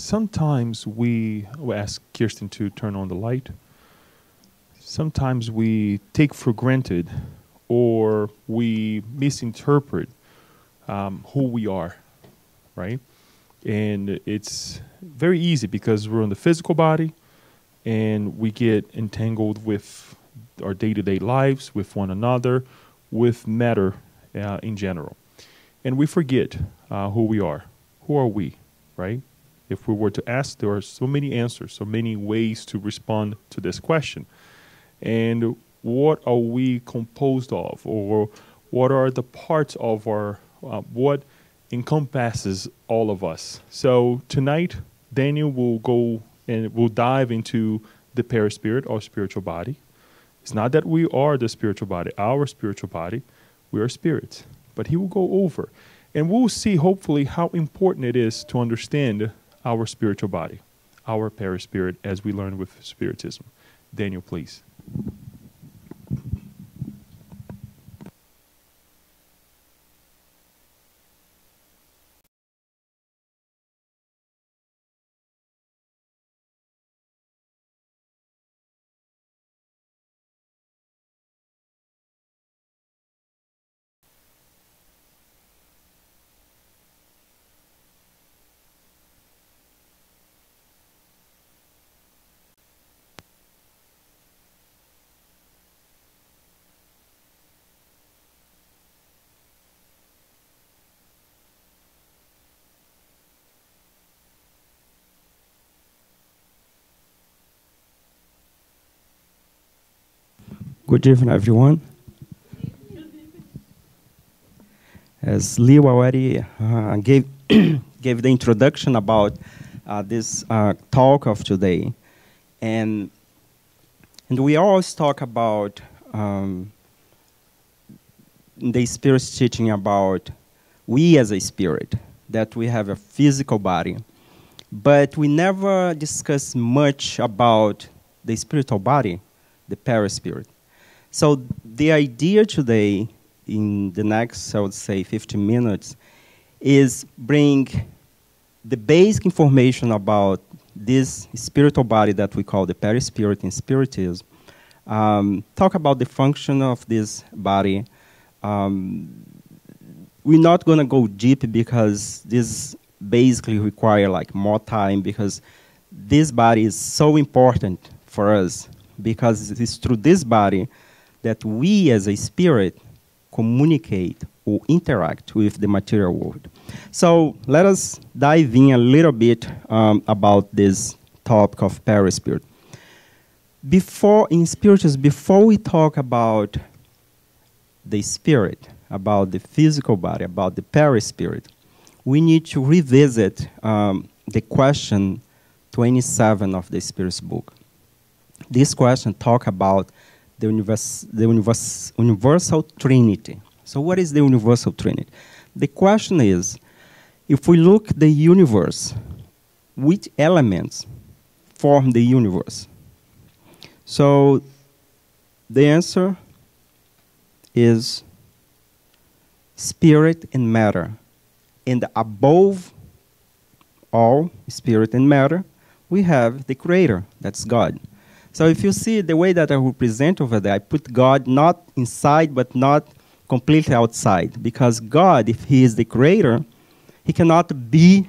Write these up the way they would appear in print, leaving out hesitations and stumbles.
sometimes we ask Kirsten to turn on the light. Sometimes we take for granted or we misinterpret who we are, right? And it's very easy because we're in the physical body and we get entangled with our day-to-day lives, with one another, with matter in general. And we forget who we are. Who are we, right? If we were to ask, there are so many answers, so many ways to respond to this question. And what are we composed of? Or what are the parts of our, what encompasses all of us? So tonight, Daniel will go and will dive into the perispirit, our spiritual body. It's not that we are the spiritual body, our spiritual body. We are spirits. But he will go over. And we'll see, hopefully, how important it is to understand our spiritual body, our perispirit, as we learn with Spiritism. Daniel, please. Good evening, everyone. As Leo already gave gave the introduction about this talk of today, and we always talk about the Spirit's teaching about we as a spirit, that we have a physical body, but we never discuss much about the spiritual body, the perispirit. So the idea today, in the next, I would say, 15 minutes, is bring the basic information about this spiritual body that we call the perispirit in Spiritism, talk about the function of this body. We're not going to go deep because this basically require like more time, because this body is so important for us, because it is through this body that we as a spirit communicate or interact with the material world. So let us dive in a little bit about this topic of perispirit. In Spiritism, before we talk about the spirit, about the physical body, about the perispirit, we need to revisit the question 27 of the Spirit's book. This question talks about the universal Trinity. So what is the universal Trinity? The question is, if we look at the universe, which elements form the universe? So the answer is spirit and matter. And above all, spirit and matter, we have the Creator, that's God. So if you see the way that I represent over there, I put God not inside but not completely outside. Because God, if he is the creator, he cannot be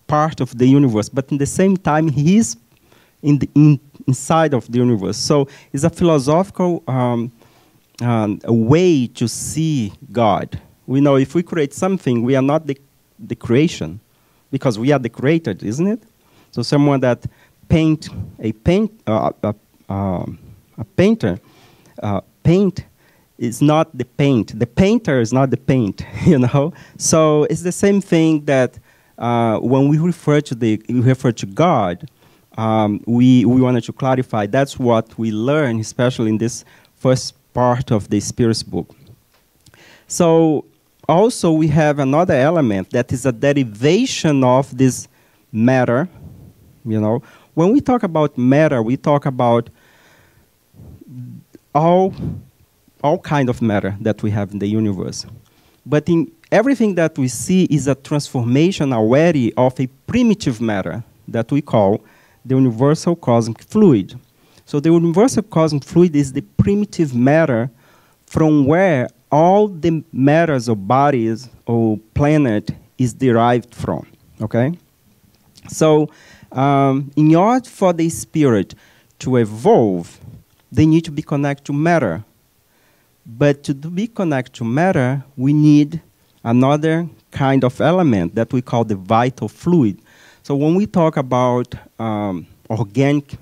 part of the universe. But in the same time, he is inside of the universe. So it's a philosophical a way to see God. We know if we create something, we are not the creation, because we are the created, isn't it? So someone that paint is not the paint. The painter is not the paint, you know. So it's the same thing that when we refer to God, we wanted to clarify. That's what we learn, especially in this first part of the Spirit's book. So also we have another element that is a derivation of this matter, you know. When we talk about matter, we talk about all kind of matter that we have in the universe. But in everything that we see is a transformation already of a primitive matter that we call the universal cosmic fluid. So the universal cosmic fluid is the primitive matter from where all the matters or bodies or planet is derived from, okay? So in order for the spirit to evolve, they need to be connected to matter. But to be connected to matter, we need another kind of element that we call the vital fluid. So when we talk about organic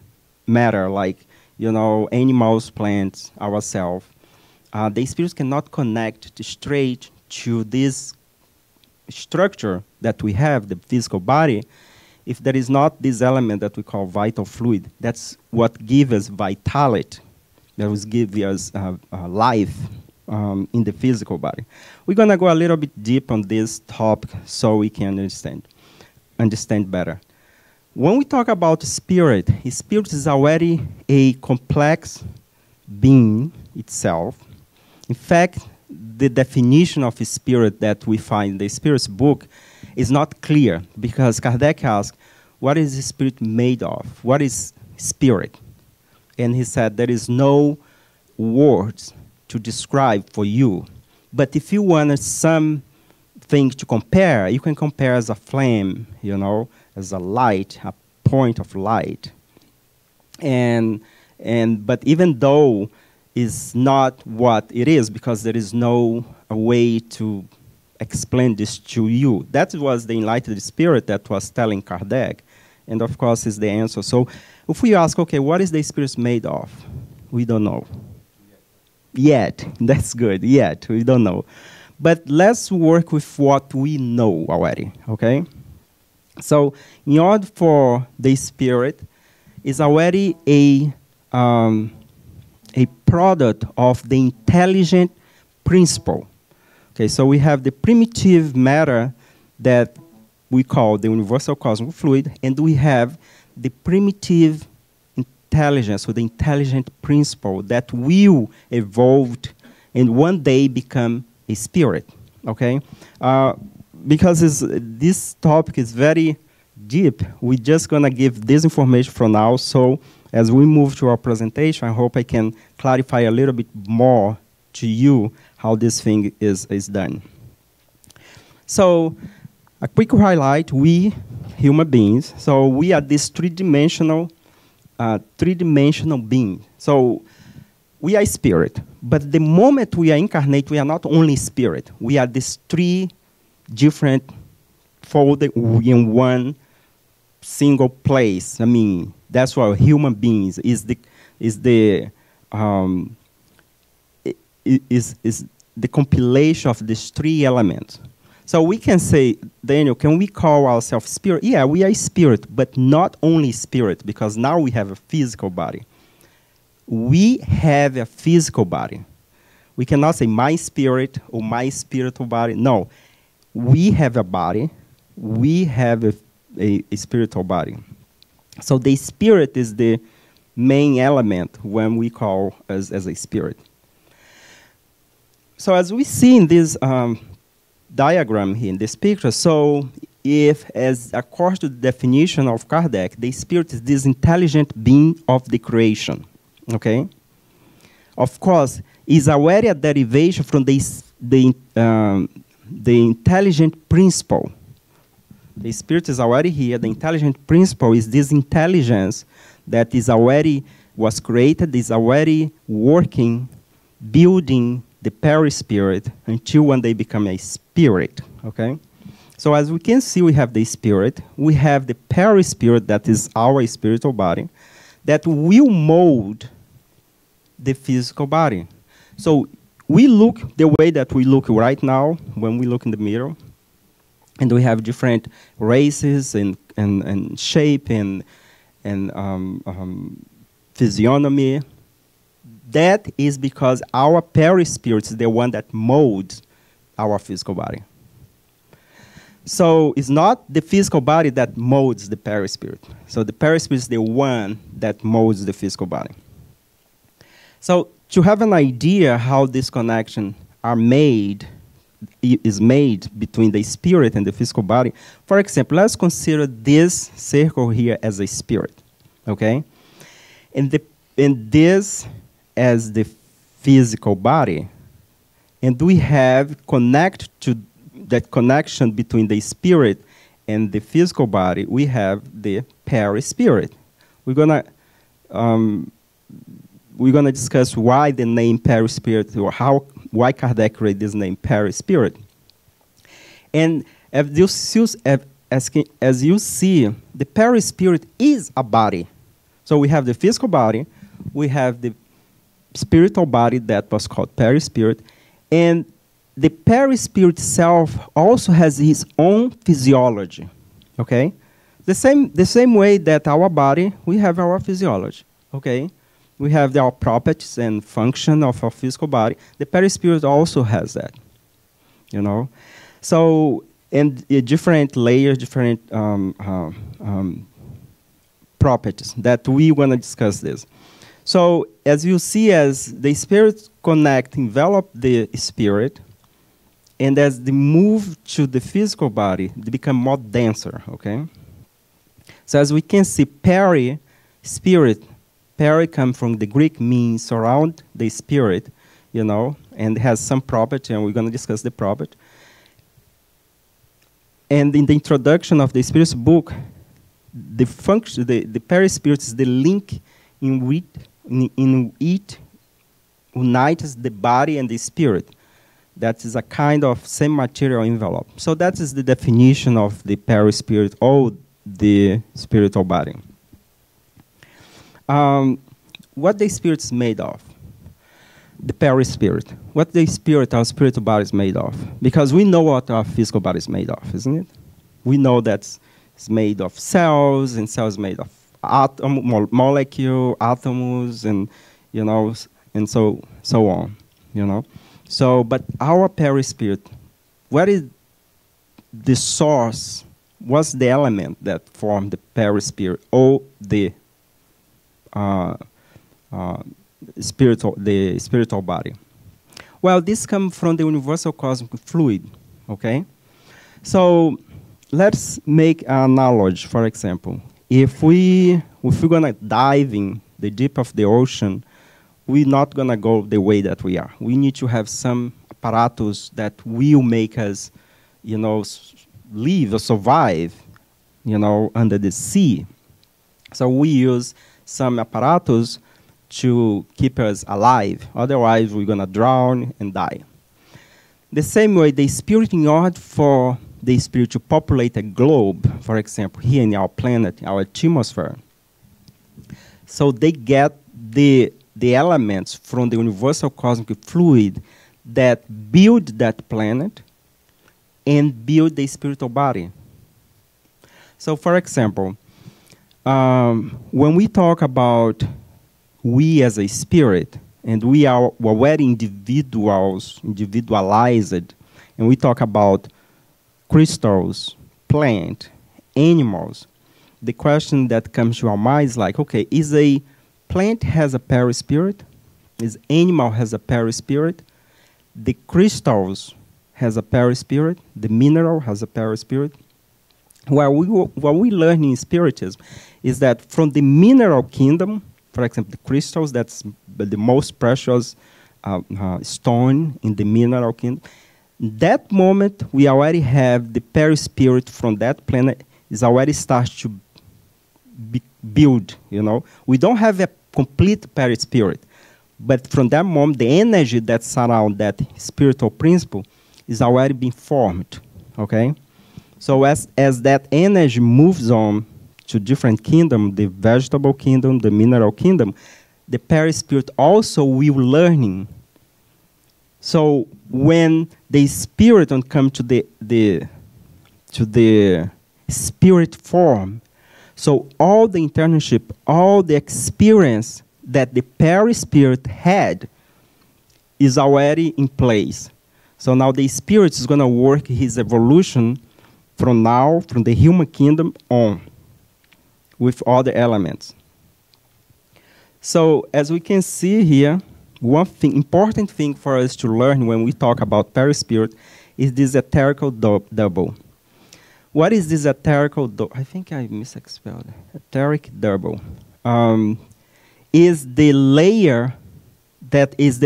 matter, like, you know, animals, plants, ourselves, the spirits cannot connect straight to this structure that we have, the physical body, if there is not this element that we call vital fluid. That's what gives us vitality, that will give us life in the physical body. We're going to go a little bit deep on this topic so we can understand better. When we talk about spirit is already a complex being itself. In fact, the definition of spirit that we find in the Spirit's book is not clear, because Kardec asked, what is the spirit made of? What is spirit? And he said, there is no words to describe for you. But if you want something to compare, you can compare as a flame, you know, as a light, a point of light. But even though it's not what it is, because there is no way to explain this to you. That was the enlightened spirit that was telling Kardec, and of course is the answer. So if we ask, okay, what is the spirit made of? We don't know. Yet. That's good. Yet. We don't know. But let's work with what we know already, okay? So in order for the spirit, is already a product of the intelligent principle. Okay, so we have the primitive matter that we call the universal cosmic fluid, and we have the primitive intelligence, or the intelligent principle that will evolve and one day become a spirit, okay? Because this topic is very deep, we're just going to give this information for now. So as we move to our presentation, I hope I can clarify a little bit more to you how this thing is done. So a quick highlight, we human beings, so we are this three-dimensional being. So we are spirit, but the moment we are incarnate, we are not only spirit. We are these three different folded in one single place. I mean, that's what human beings is the compilation of these three elements. So we can say, Daniel, can we call ourselves spirit? Yeah, we are spirit, but not only spirit, because now we have a physical body. We have a physical body. We cannot say my spirit or my spiritual body. No, we have a body. We have a spiritual body. So the spirit is the main element when we call us as a spirit. So as we see in this diagram here, in this picture, so if, as according to the definition of Kardec, the spirit is this intelligent being of the creation, okay? Of course, is already a derivation from the intelligent principle. The spirit is already here. The intelligent principle is this intelligence that is already was created, is already working, building the perispirit until one day become a spirit, okay? So as we can see, we have the spirit, we have the perispirit that is our spiritual body that will mold the physical body. So we look the way that we look right now when we look in the mirror, and we have different races and shape and physiognomy. That is because our perispirit is the one that molds our physical body. So it's not the physical body that molds the perispirit. So the perispirit is the one that molds the physical body. So to have an idea how these connections are made, is made between the spirit and the physical body. For example, let's consider this circle here as a spirit, okay? And this as the physical body. And we have connect to that connection between the spirit and the physical body. We have the perispirit. We're gonna discuss why the name perispirit, or why Kardec created this name perispirit. And as you see, the perispirit is a body. So we have the physical body, we have the spiritual body that was called perispirit, and the perispirit itself also has its own physiology, okay? The same way that our body, we have our physiology, okay? We have our properties and function of our physical body. The perispirit also has that, you know? So, and different layers, different properties that we want to discuss this. So, as you see, as the spirit connect, envelop the spirit, and as they move to the physical body, they become more denser, okay? So as we can see, spirit, peri comes from the Greek, means surround the spirit, you know, and has some property, and we're going to discuss the property. And in the introduction of the Spiritist book, the function, the perispirit is the link in which it unites the body and the spirit. That is a kind of same material envelope. So that is the definition of the perispirit or the spiritual body. What the spirit is made of? The perispirit. What the spirit, our spiritual body is made of? Because we know what our physical body is made of, isn't it? We know that it's made of cells, and cells made of molecule, atoms, and you know, and so on, you know. So, but our perispirit, what is the source? What's the element that form the perispirit or the spiritual body? Well, this comes from the universal cosmic fluid. Okay, so let's make an analogy. For example, if we're gonna dive in the deep of the ocean, we're not gonna go the way that we are. We need to have some apparatus that will make us, you know, live or survive, you know, under the sea. So we use some apparatus to keep us alive. Otherwise, we're gonna drown and die. The same way, the spirit, in order for the spirit to populate a globe, for example, here in our planet, our atmosphere, so they get the elements from the universal cosmic fluid that build that planet and build the spiritual body. So, for example, when we talk about we as a spirit, and we are already individualized, and we talk about crystals, plant, animals, the question that comes to our mind is like, okay, is a plant has a perispirit? Is animal has a perispirit? The crystals has a perispirit? The mineral has a perispirit? What we learn in Spiritism is that from the mineral kingdom, for example, the crystals, that's the most precious stone in the mineral kingdom, that moment we already have the perispirit from that planet is already starts to build, you know. We don't have a complete perispirit, but from that moment, the energy that surrounds that spiritual principle is already being formed, okay? So as that energy moves on to different kingdom, the vegetable kingdom, the mineral kingdom, the perispirit also will learning. So when the spirit come to the spirit form, so all the internship, all the experience that the perispirit had is already in place. So now the spirit is going to work his evolution from the human kingdom on, with all the elements. So as we can see here, one thing, important thing for us to learn when we talk about perispirit is this etherical double. What is this etherical double? I think I misspelled it. Etheric double. Is the layer that is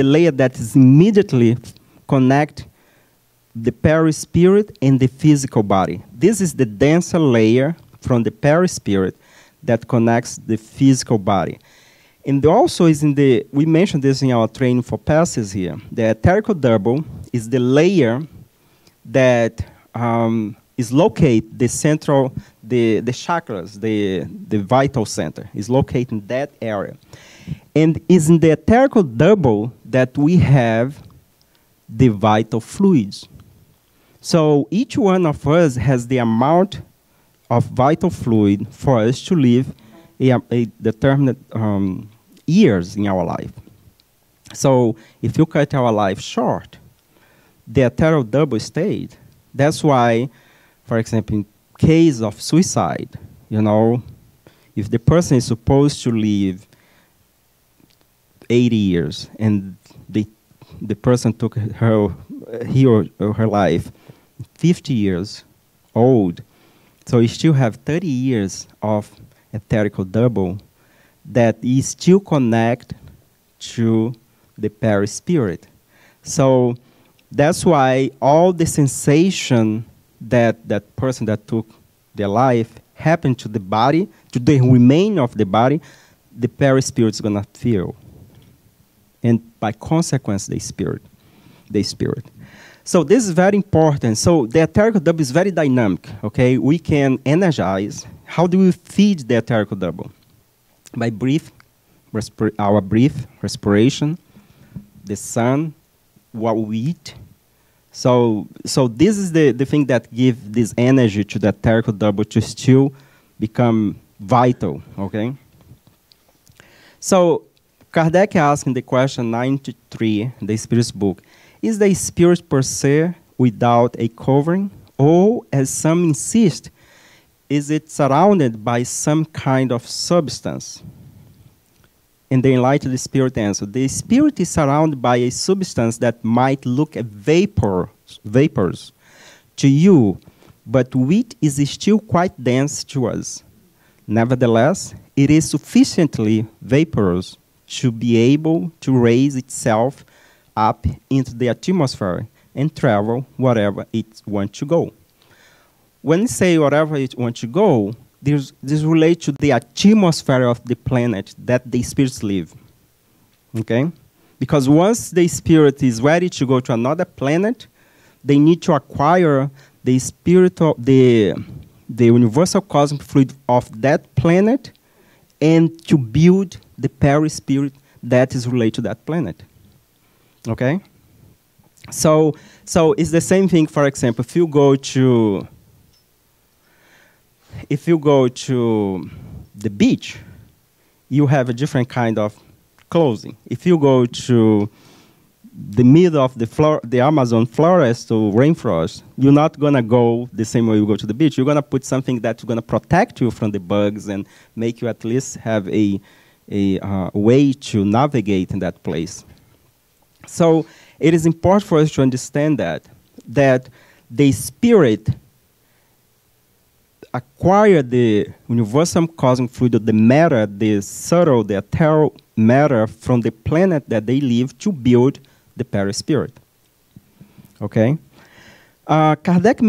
immediately connect the perispirit and the physical body. This is the denser layer from the perispirit that connects the physical body. And also is we mentioned this in our training for passes here. The etherical double is the layer that is located, the chakras, the vital center, is located in that area. And is in the etherical double that we have the vital fluids. So each one of us has the amount of vital fluid for us to live a determined years in our life. So if you cut our life short, the etherical double stayed. That's why, for example, in case of suicide, if the person is supposed to live 80 years and the person took he or her life 50 years old, so you still have 30 years of etherical double that is still connected to the perispirit. So that's why all the sensation that person that took their life happened to the body, to the remain of the body, the perispirit is going to feel. And by consequence, the spirit. So this is very important. So the etherical double is very dynamic, okay? We can energize. How do we feed the etherical double? By our breath, respiration, the sun, what we eat. So this is the thing that gives this energy to the etherical double to still become vital, okay? So Kardec asked in the question 93, the Spiritist book, is the spirit per se without a covering? Or, as some insist, is it surrounded by some kind of substance? And the enlightened spirit answered, the spirit is surrounded by a substance that might look a vapors to you, but which is still quite dense to us. Nevertheless, it is sufficiently vaporous to be able to raise itself up into the atmosphere and travel wherever it wants to go. When you say wherever it wants to go, this relates to the atmosphere of the planet that the spirits live. Okay? Because once the spirit is ready to go to another planet, they need to acquire the spiritual, the universal cosmic fluid of that planet and to build the perispirit that is related to that planet. Okay? So it's the same thing, for example, if you go to the beach, you have a different kind of clothing. If you go to the middle of the Amazon forest or rainforest, you're not going to go the same way you go to the beach. You're going to put something that's going to protect you from the bugs and make you at least have a way to navigate in that place. So it is important for us to understand that the spirit acquired the universal cosmic fluid, the matter, the subtle, the ethereal matter from the planet that they live to build the perispirit. Okay? Kardec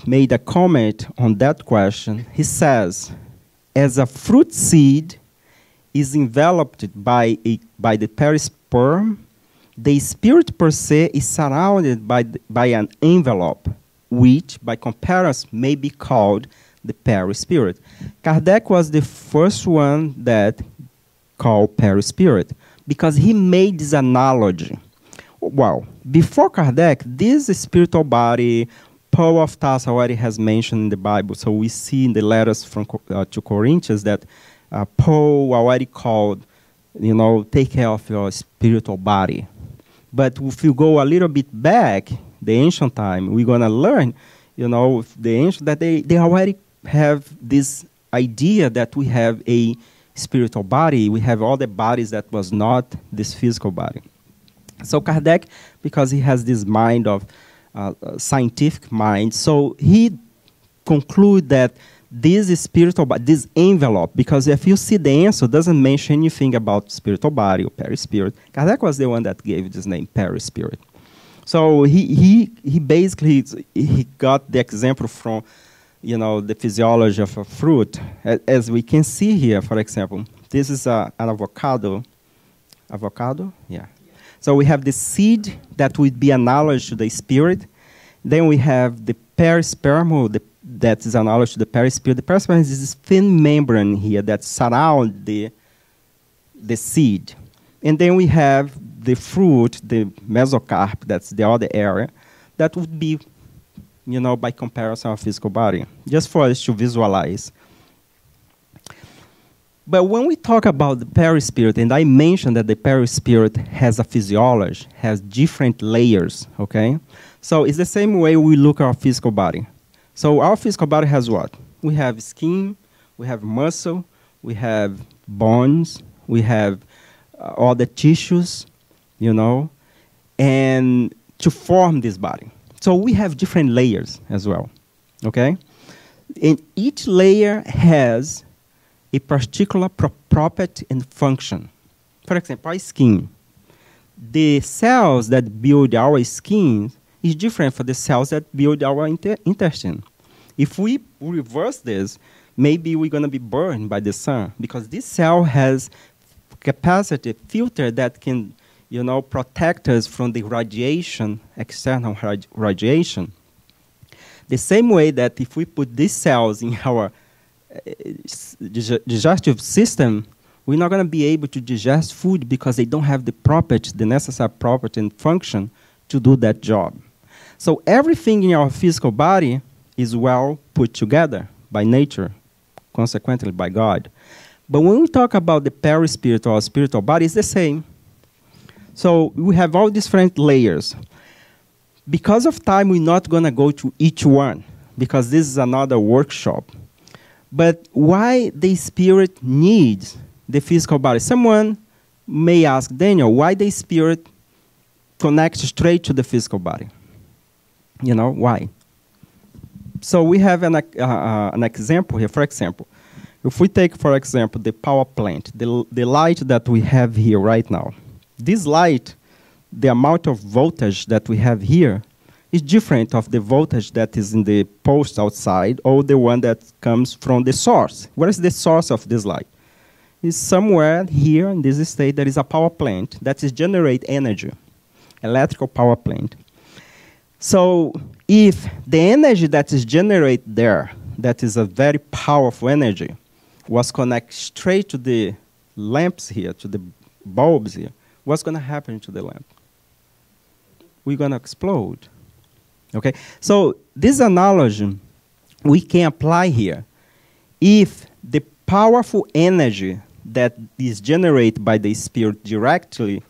made a comment on that question. He says, as a fruit seed is enveloped by the perisperm, the spirit per se is surrounded by an envelope, which, by comparison, may be called the perispirit. Kardec was the first one that called perispirit, because he made this analogy. Well, before Kardec, this spiritual body, Paul of Tarsus already has mentioned in the Bible, so we see in the letters from to Corinthians that Paul already called, take care of your spiritual body. But if you go a little bit back, the ancient time, we're going to learn, the ancient, that they already have this idea that we have a spiritual body. We have all the bodies that was not this physical body. So Kardec, because he has this mind of scientific mind. So he conclude that this is spiritual body, this envelope, because if you see the answer, it doesn't mention anything about spiritual body or perispirit. Kardec was the one that gave this name, perispirit. So he basically he got the example from, you know, the physiology of a fruit. As we can see here, for example, this is an avocado. Avocado? Yeah. So we have the seed that would be analogous to the spirit. Then we have the perisperma, that is analogous to the perispirit. The perispirit is this thin membrane here that surrounds the seed. And then we have the fruit, the mesocarp, that's the other area, that would be, you know, by comparison of physical body, just for us to visualize. But when we talk about the perispirit, and I mentioned that the perispirit has a physiology, has different layers, okay? So it's the same way we look at our physical body. So our physical body has what? We have skin, we have muscle, we have bones, we have all the tissues, you know, and to form this body. So we have different layers as well, okay? And each layer has a particular property and function. For example, our skin. The cells that build our skin is different from the cells that build our intestine. If we reverse this, maybe we're going to be burned by the sun, because this cell has capacity, filter that can, you know, protect us from the radiation, external radiation. The same way that if we put these cells in our digestive system, we're not going to be able to digest food because they don't have the property, the necessary property and function to do that job. So everything in our physical body is well put together by nature, consequently by God. But when we talk about the perispirit or spiritual body, it's the same. So we have all different layers. Because of time, we're not going to go to each one, because this is another workshop. But why the spirit needs the physical body? Someone may ask, Daniel, why the spirit connects straight to the physical body? You know, why? So we have an example here. For example, if we take, for example, the power plant, the light that we have here right now. This light, the amount of voltage that we have here is different of the voltage that is in the post outside or the one that comes from the source. Where is the source of this light? It's somewhere here in this state there is a power plant that is generate energy, electrical power plant. So if the energy that is generated there, that is a very powerful energy, was connected straight to the lamps here, to the bulbs here, what's going to happen to the lamp? We're going to explode. Okay, so this analogy we can apply here. If the powerful energy that is generated by the spirit directly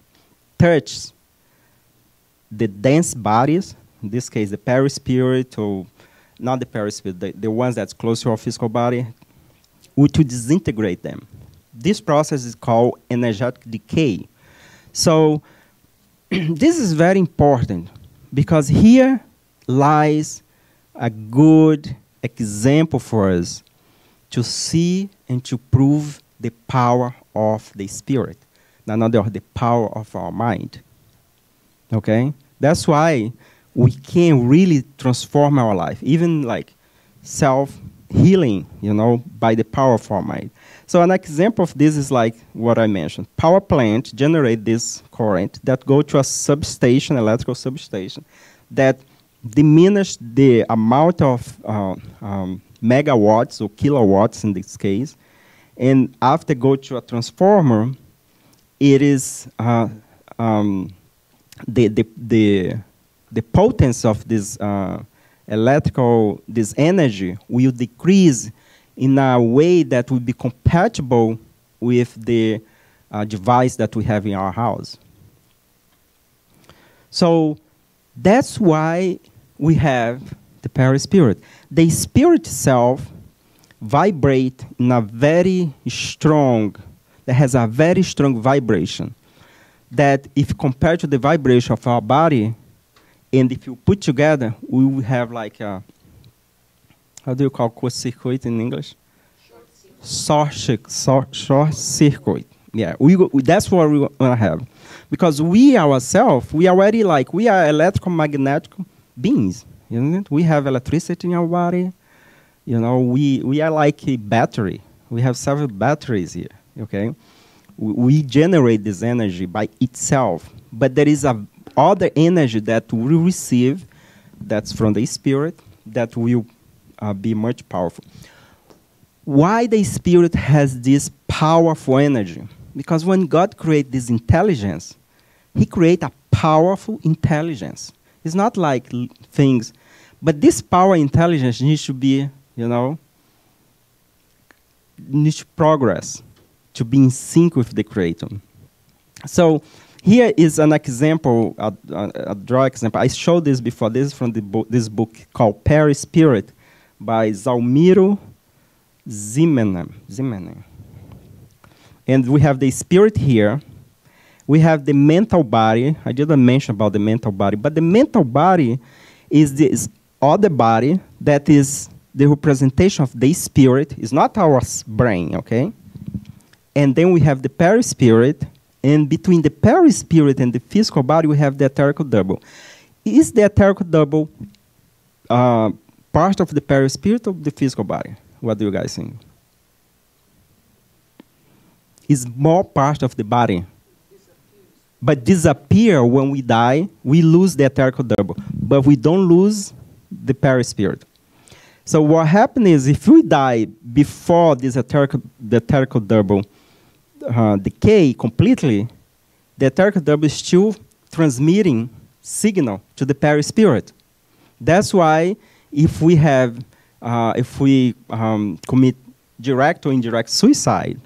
touches the dense bodies, in this case the perispirit, or not the perispirit, the ones that's close to our physical body, we to disintegrate them. This process is called energetic decay. So this is very important, because here lies a good example for us to see and to prove the power of the spirit, not the power of our mind. Okay? That's why we can really transform our life, even like self-healing, you know, by the power of our mind. So an example of this is like what I mentioned. Power plant generate this current that go to a substation, electrical substation, that diminish the amount of megawatts or kilowatts in this case, and after go to a transformer, it is the potency of this this energy will decrease in a way that will be compatible with the device that we have in our house. So that's why we have the perispirit. The spirit itself vibrate in a very strong, that has a very strong vibration, that if compared to the vibration of our body, And if you put together, we will have like a, how do you call circuit in English? Short circuit. Yeah, that's what we want to have. Because we ourselves, we already like, we are electromagnetic beings. Isn't it? We have electricity in our body. You know, we are like a battery. We have several batteries here, okay? We generate this energy by itself. But there is a other energy that we receive that's from the Spirit that will be much powerful. Why the Spirit has this powerful energy? Because when God created this intelligence, He created a powerful intelligence. It's not like things, but this power intelligence needs to be, you know, needs to progress to be in sync with the Creator. So here is an example, a draw example. I showed this before. This is from this book called Perispirit by Zalmiro Zimmerman. And we have the spirit here. We have the mental body. I didn't mention about the mental body, but the mental body is this other body that is the representation of the spirit. It's not our brain, okay? And then we have the perispirit, and between the perispirit and the physical body, we have the etherical double. Is the etherical double part of the perispirit or the physical body? What do you guys think? It's more part of the body. But disappear when we die, we lose the etherical double. But we don't lose the perispirit. So what happens is if we die before this the etherical double decay completely, the etherical double is still transmitting signal to the perispirit. That's why if we have, commit direct or indirect suicide,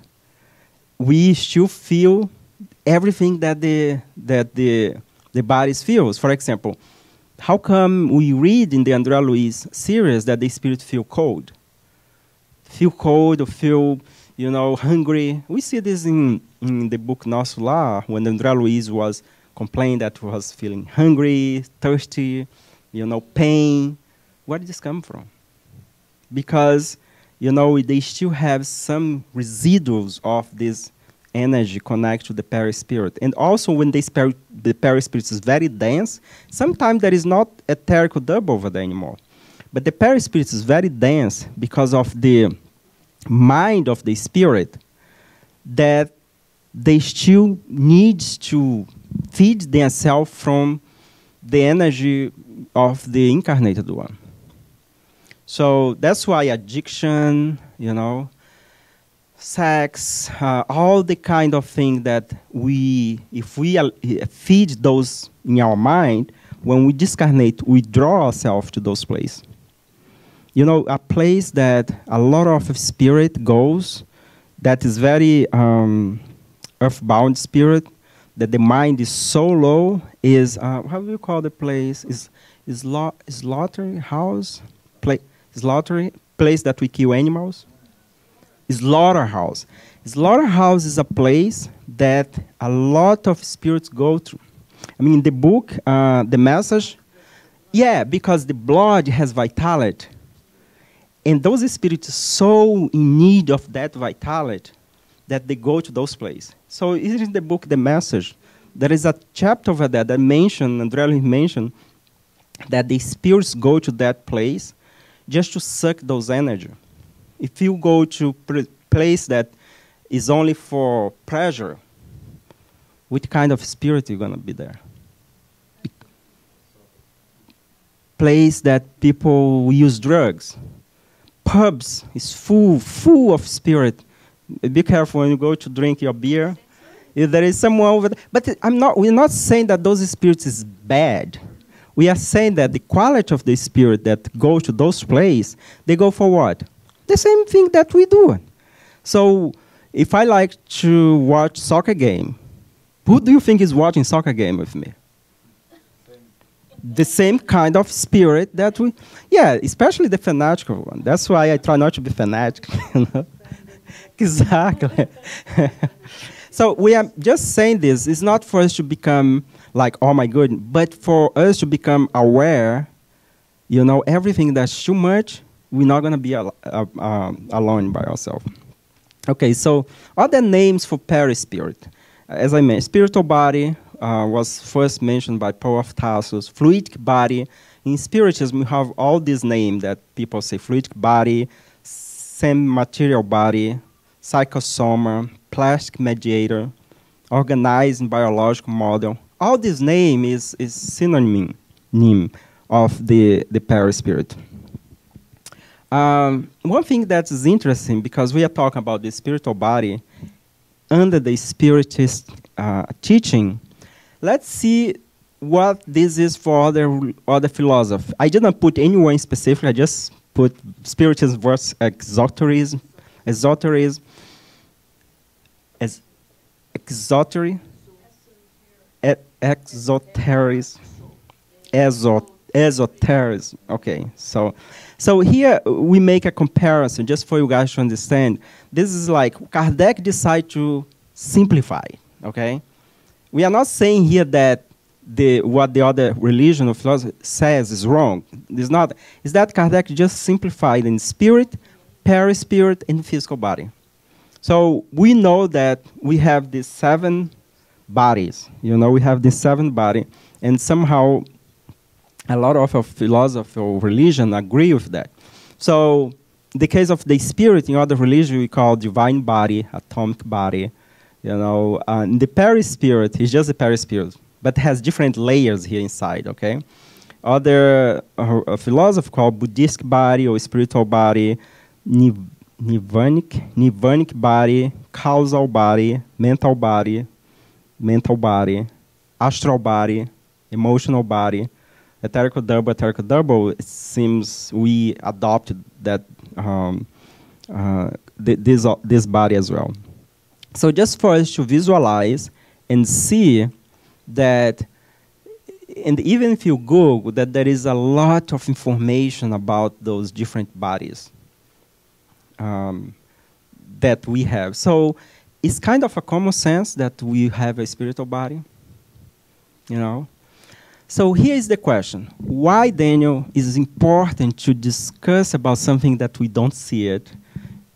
we still feel everything that the body feels. For example, how come we read in the André Luiz series that the spirit feel cold? Feel cold or feel, you know, hungry. We see this in the book Nosso Lar, when André Luiz was complaining that he was feeling hungry, thirsty, you know, pain. Where did this come from? Because, you know, they still have some residuals of this energy connect to the perispirit. And also when the perispirit is very dense, sometimes there is not etherical double over there anymore. But the perispirit is very dense because of the mind of the spirit that they still need to feed themselves from the energy of the incarnated one. So that's why addiction, you know, sex, all the kind of thing that if we feed those in our mind, when we discarnate, we draw ourselves to those places. You know, a place that a lot of spirit goes, that is very earthbound spirit, that the mind is so low, is, how do you call the place? Is slaughtering house? Slaughtering place that we kill animals? Slaughterhouse. Slaughterhouse is a place that a lot of spirits go through. I mean, in the book, the message, yeah, because the blood has vitality. And those spirits are so in need of that vitality that they go to those places. So in the book, the message, there is a chapter over there that André mentioned, that the spirits go to that place just to suck those energy. If you go to a place that is only for pleasure, what kind of spirit are you going to be there? Place that people use drugs. Pubs is full of spirit. Be careful when you go to drink your beer. If there is someone over there. But we're not saying that those spirits is bad. We are saying that the quality of the spirit that go to those places, they go for what? The same thing that we do. So if I like to watch soccer game, who do you think is watching soccer game with me? The same kind of spirit that we, yeah, especially the fanatical one. That's why I try not to be fanatical. You know? Exactly. So we are just saying this. It's not for us to become like, oh my goodness. But for us to become aware, everything that's too much, we're not going to be alone by ourselves. Okay, so other names for perispirit. As I mentioned, spiritual body was first mentioned by Paul of Tarsus. Fluidic body. In Spiritism, we have all these names that people say: fluidic body, semi-material body, psychosoma, plastic mediator, organized biological model. All this name is synonym of the perispirit. One thing that is interesting, because we are talking about the spiritual body under the Spiritist teaching, let's see what this is for other philosophy. I didn't put anyone specific. I just put Spiritism versus exoterism, exoterism, esoterism. Okay, so here we make a comparison just for you guys to understand. This is like Kardec decided to simplify. Okay, we are not saying here that what the other religion or philosophy says is wrong. It's not. It's that Kardec just simplified in spirit, perispirit, and physical body. So we know that we have these 7 bodies. We have these 7 bodies, and somehow a lot of our philosophy or religion agree with that. So the case of the spirit in other religions we call divine body, atomic body. The perispirit is just the perispirit, but has different layers here inside. Okay, other philosophy called Buddhist body or spiritual body, nirvanic body, causal body, mental body, astral body, emotional body, etherical double. It seems we adopted that this body as well. So just for us to visualize and see that, and even if you Google, that there is a lot of information about those different bodies that we have. So it's kind of a common sense that we have a spiritual body, So here is the question. Why, Daniel, is it important to discuss about something that we don't see it,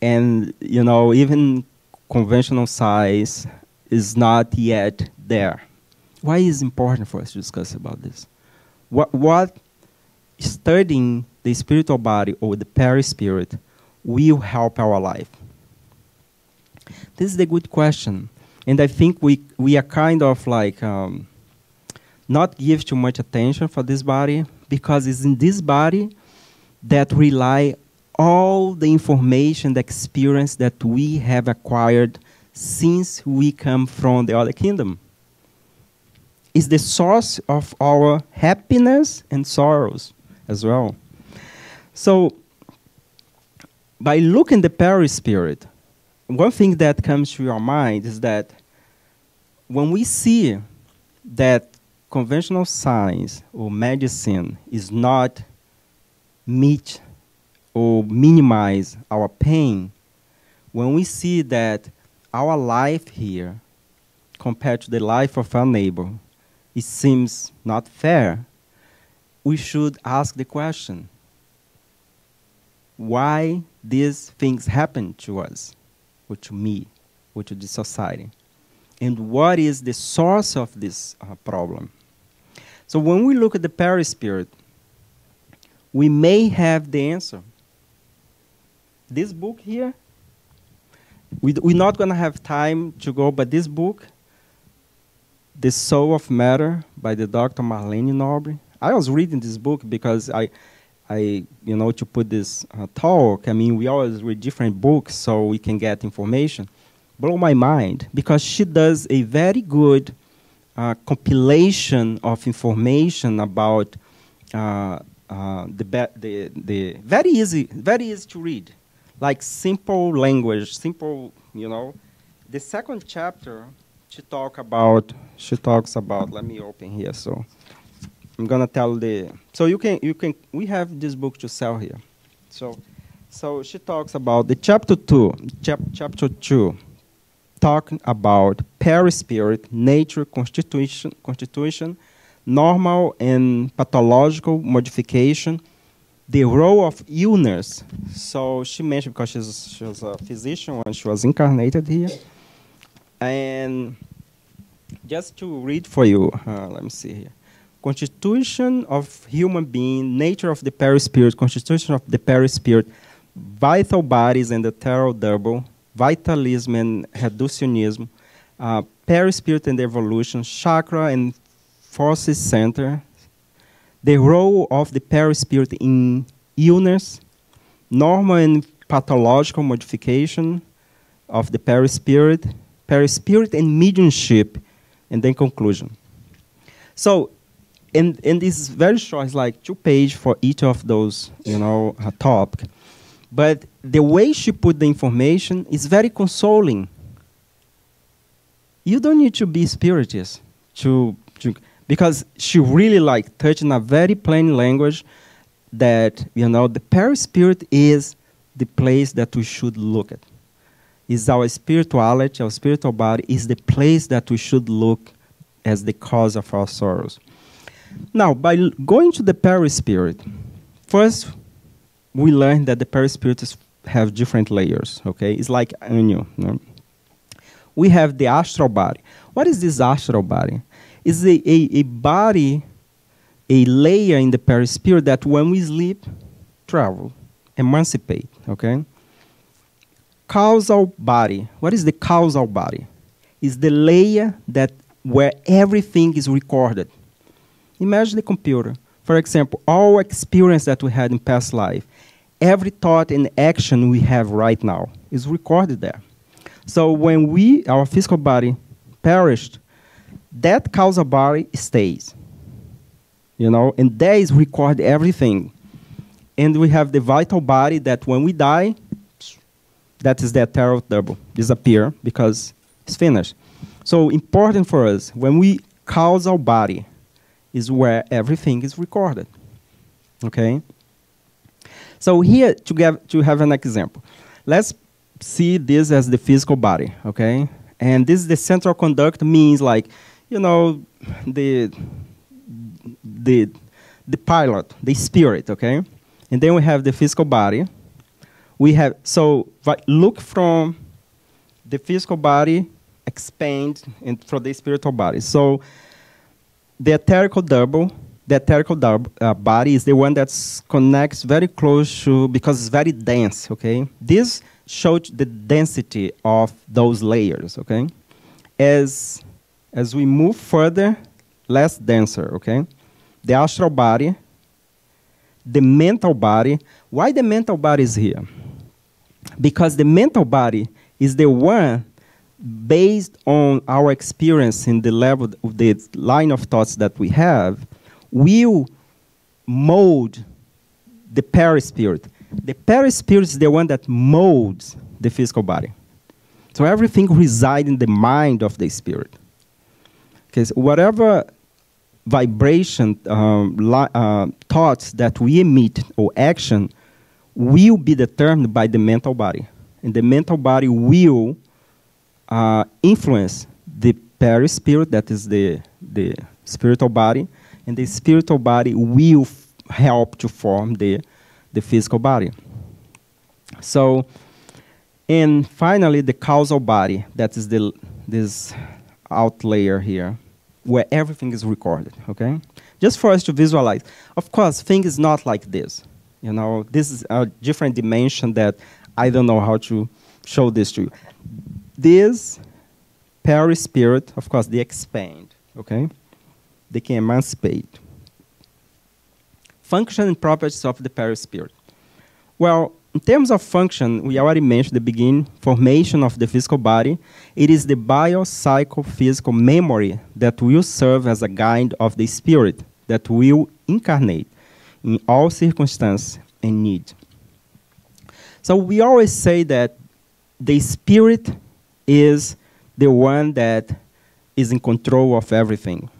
and, even conventional science is not yet there? Why is it important for us to discuss about this? What studying the spiritual body or the perispirit will help our life? This is the good question. And I think we are kind of like not give too much attention for this body, because it's in this body that rely all the information, the experience that we have acquired since we come from the other kingdom. It's the source of our happiness and sorrows as well. So, by looking at the perispirit, one thing that comes to your mind is that when we see that conventional science or medicine is not meet or minimize our pain, when we see that our life here compared to the life of our neighbor, it seems not fair, we should ask the question, why these things happen to us, or to me, or to the society? And what is the source of this problem? So when we look at the perispirit, we may have the answer. This book here, we're not going to have time to go, but this book, The Soul of Matter by the Dr. Marlene Nobre. I was reading this book because I to put this talk, we always read different books so we can get information. Blow my mind, because she does a very good compilation of information about the very easy to read, like simple language, simple, The second chapter, she talks about, let me open here, so I'm gonna tell so we have this book to sell here. So she talks about the chapter 2, talking about perispirit, nature, constitution, normal and pathological modification, the role of illness. So she mentioned, because she was a physician when she was incarnated here. And just to read for you, let me see here. Constitution of human being, nature of the perispirit, constitution of the perispirit, vital bodies and the terror double, vitalism and reductionism, perispirit and evolution, chakra and forces center, the role of the perispirit in illness, normal and pathological modification of the perispirit, perispirit and mediumship, and then conclusion. So, and this is very short, it's like 2 pages for each of those, topic. But the way she put the information is very consoling. You don't need to be spiritist because she really touched in a very plain language that, the perispirit is the place that we should look at. Is our spirituality, our spiritual body, is the place that we should look as the cause of our sorrows. Now, by going to the perispirit, first we learned that the perispirits have different layers, okay? It's like onion. We have the astral body. What is this astral body? It's a body, a layer in the perispirit that when we sleep, travel, emancipate, okay? Causal body. What is the causal body? It's the layer where everything is recorded. Imagine the computer. For example, all experience that we had in past life, every thought and action we have right now is recorded there. So when our physical body perished, that causal body stays. And there is record everything. And we have the vital body that when we die, that is the ethereal double, disappear because it's finished. So important for us, when we causal body is where everything is recorded, okay? So here, to have an example, let's see this as the physical body, okay? And this is the central conduct, means the pilot, the spirit, okay? And then we have the physical body. Look from the physical body, expand for the spiritual body. So the etherical body is the one that connects very close to, because it's very dense, okay? This shows the density of those layers, okay? As we move further, less denser, okay? The astral body, the mental body. Why the mental body is here? Because the mental body is the one based on our experience in the level, the line of thoughts that we have, will mold the perispirit. The perispirit is the one that molds the physical body. So everything resides in the mind of the spirit. Okay, so whatever vibration, thoughts that we emit or action will be determined by the mental body. And the mental body will influence the perispirit, that is the spiritual body, and the spiritual body will help to form the physical body. So, and finally, the causal body, that is this out layer here, where everything is recorded, okay? Just for us to visualize. Of course, things is not like this. This is a different dimension that I don't know how to show this to you. This perispirit, of course, they expand, okay? They can emancipate. Function and properties of the perispirit. Well, in terms of function, we already mentioned the beginning, formation of the physical body. It is the biopsychophysical memory that will serve as a guide of the spirit that will incarnate in all circumstances and need. So we always say that the spirit is the one that is in control of everything.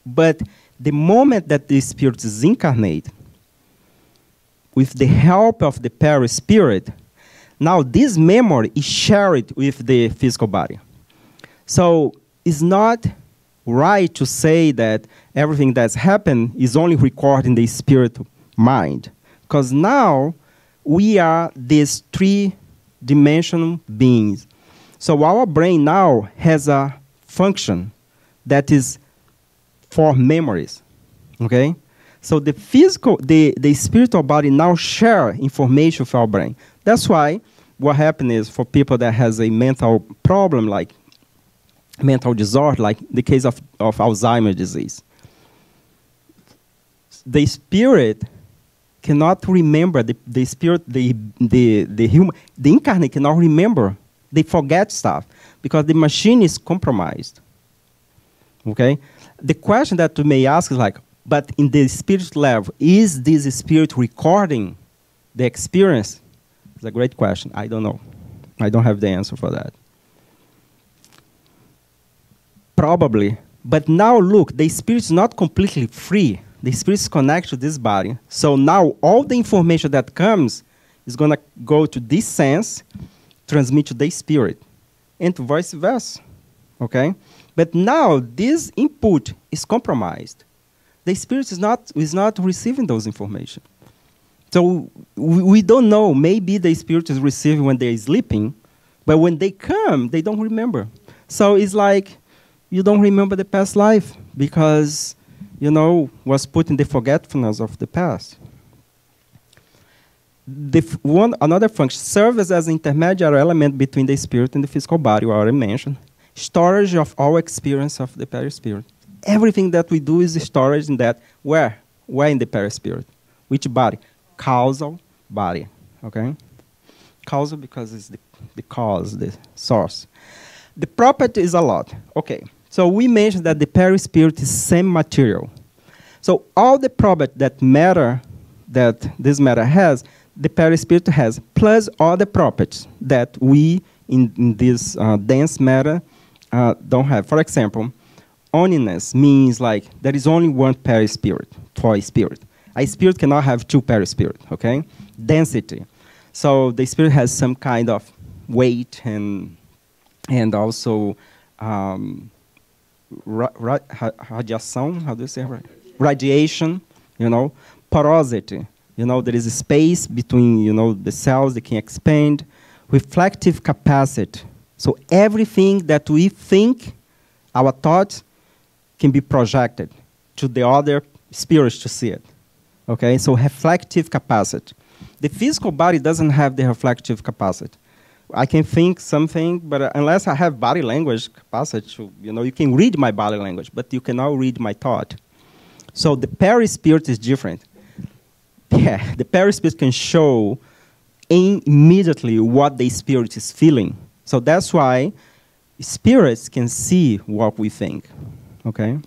But the moment that the spirit is incarnate, with the help of the perispirit, now this memory is shared with the physical body. So it's not right to say that everything that's happened is only recorded in the spirit mind. Because now we are these three-dimensional beings. So our brain now has a function that is for memories. Okay? So the physical, the spiritual body now share information with our brain. That's why what happens is for people that has a mental problem, like mental disorder, like the case of Alzheimer's disease, the spirit cannot remember, the spirit, the human, the incarnate cannot remember. They forget stuff because the machine is compromised. Okay? The question that you may ask is like, but in the spirit level, is this spirit recording the experience? It's a great question. I don't know. I don't have the answer for that. Probably. But now look, the spirit is not completely free. The spirit is connected to this body. So now all the information that comes is going to go to this sense, transmit to the spirit, and vice versa. Okay? But now this input is compromised. The spirit is not receiving those information. So we don't know. Maybe the spirit is receiving when they're sleeping, but when they come, they don't remember. So it's like you don't remember the past life because, you know, was put in the forgetfulness of the past. Another function serves as an intermediary element between the spirit and the physical body, we already mentioned. Storage of all experience of the perispirit. Everything that we do is storage in that. Where? Where in the perispirit? Which body? Causal body. Okay? Causal because it's the cause, the source. The property is a lot. Okay. So we mentioned that the perispirit is same material. So all the property that matter, that this matter has, the perispirit has, plus all the properties that we in this dense matter don't have. For example, oneness means like there is only one perispirit for a spirit. A spirit cannot have two perispirit, okay? Density. So the spirit has some kind of weight and also radiation, how do you say it? Radiation, you know, porosity. You know, there is a space between, you know, the cells that can expand. Reflective capacity. So everything that we think, our thoughts, can be projected to the other spirits to see it. Okay, so reflective capacity. The physical body doesn't have the reflective capacity. I can think something, but unless I have body language capacity, to, you know, you can read my body language, but you cannot read my thought. So the perispirit is different. Yeah, the perispirit can show immediately what the spirit is feeling. So that's why spirits can see what we think. Okay?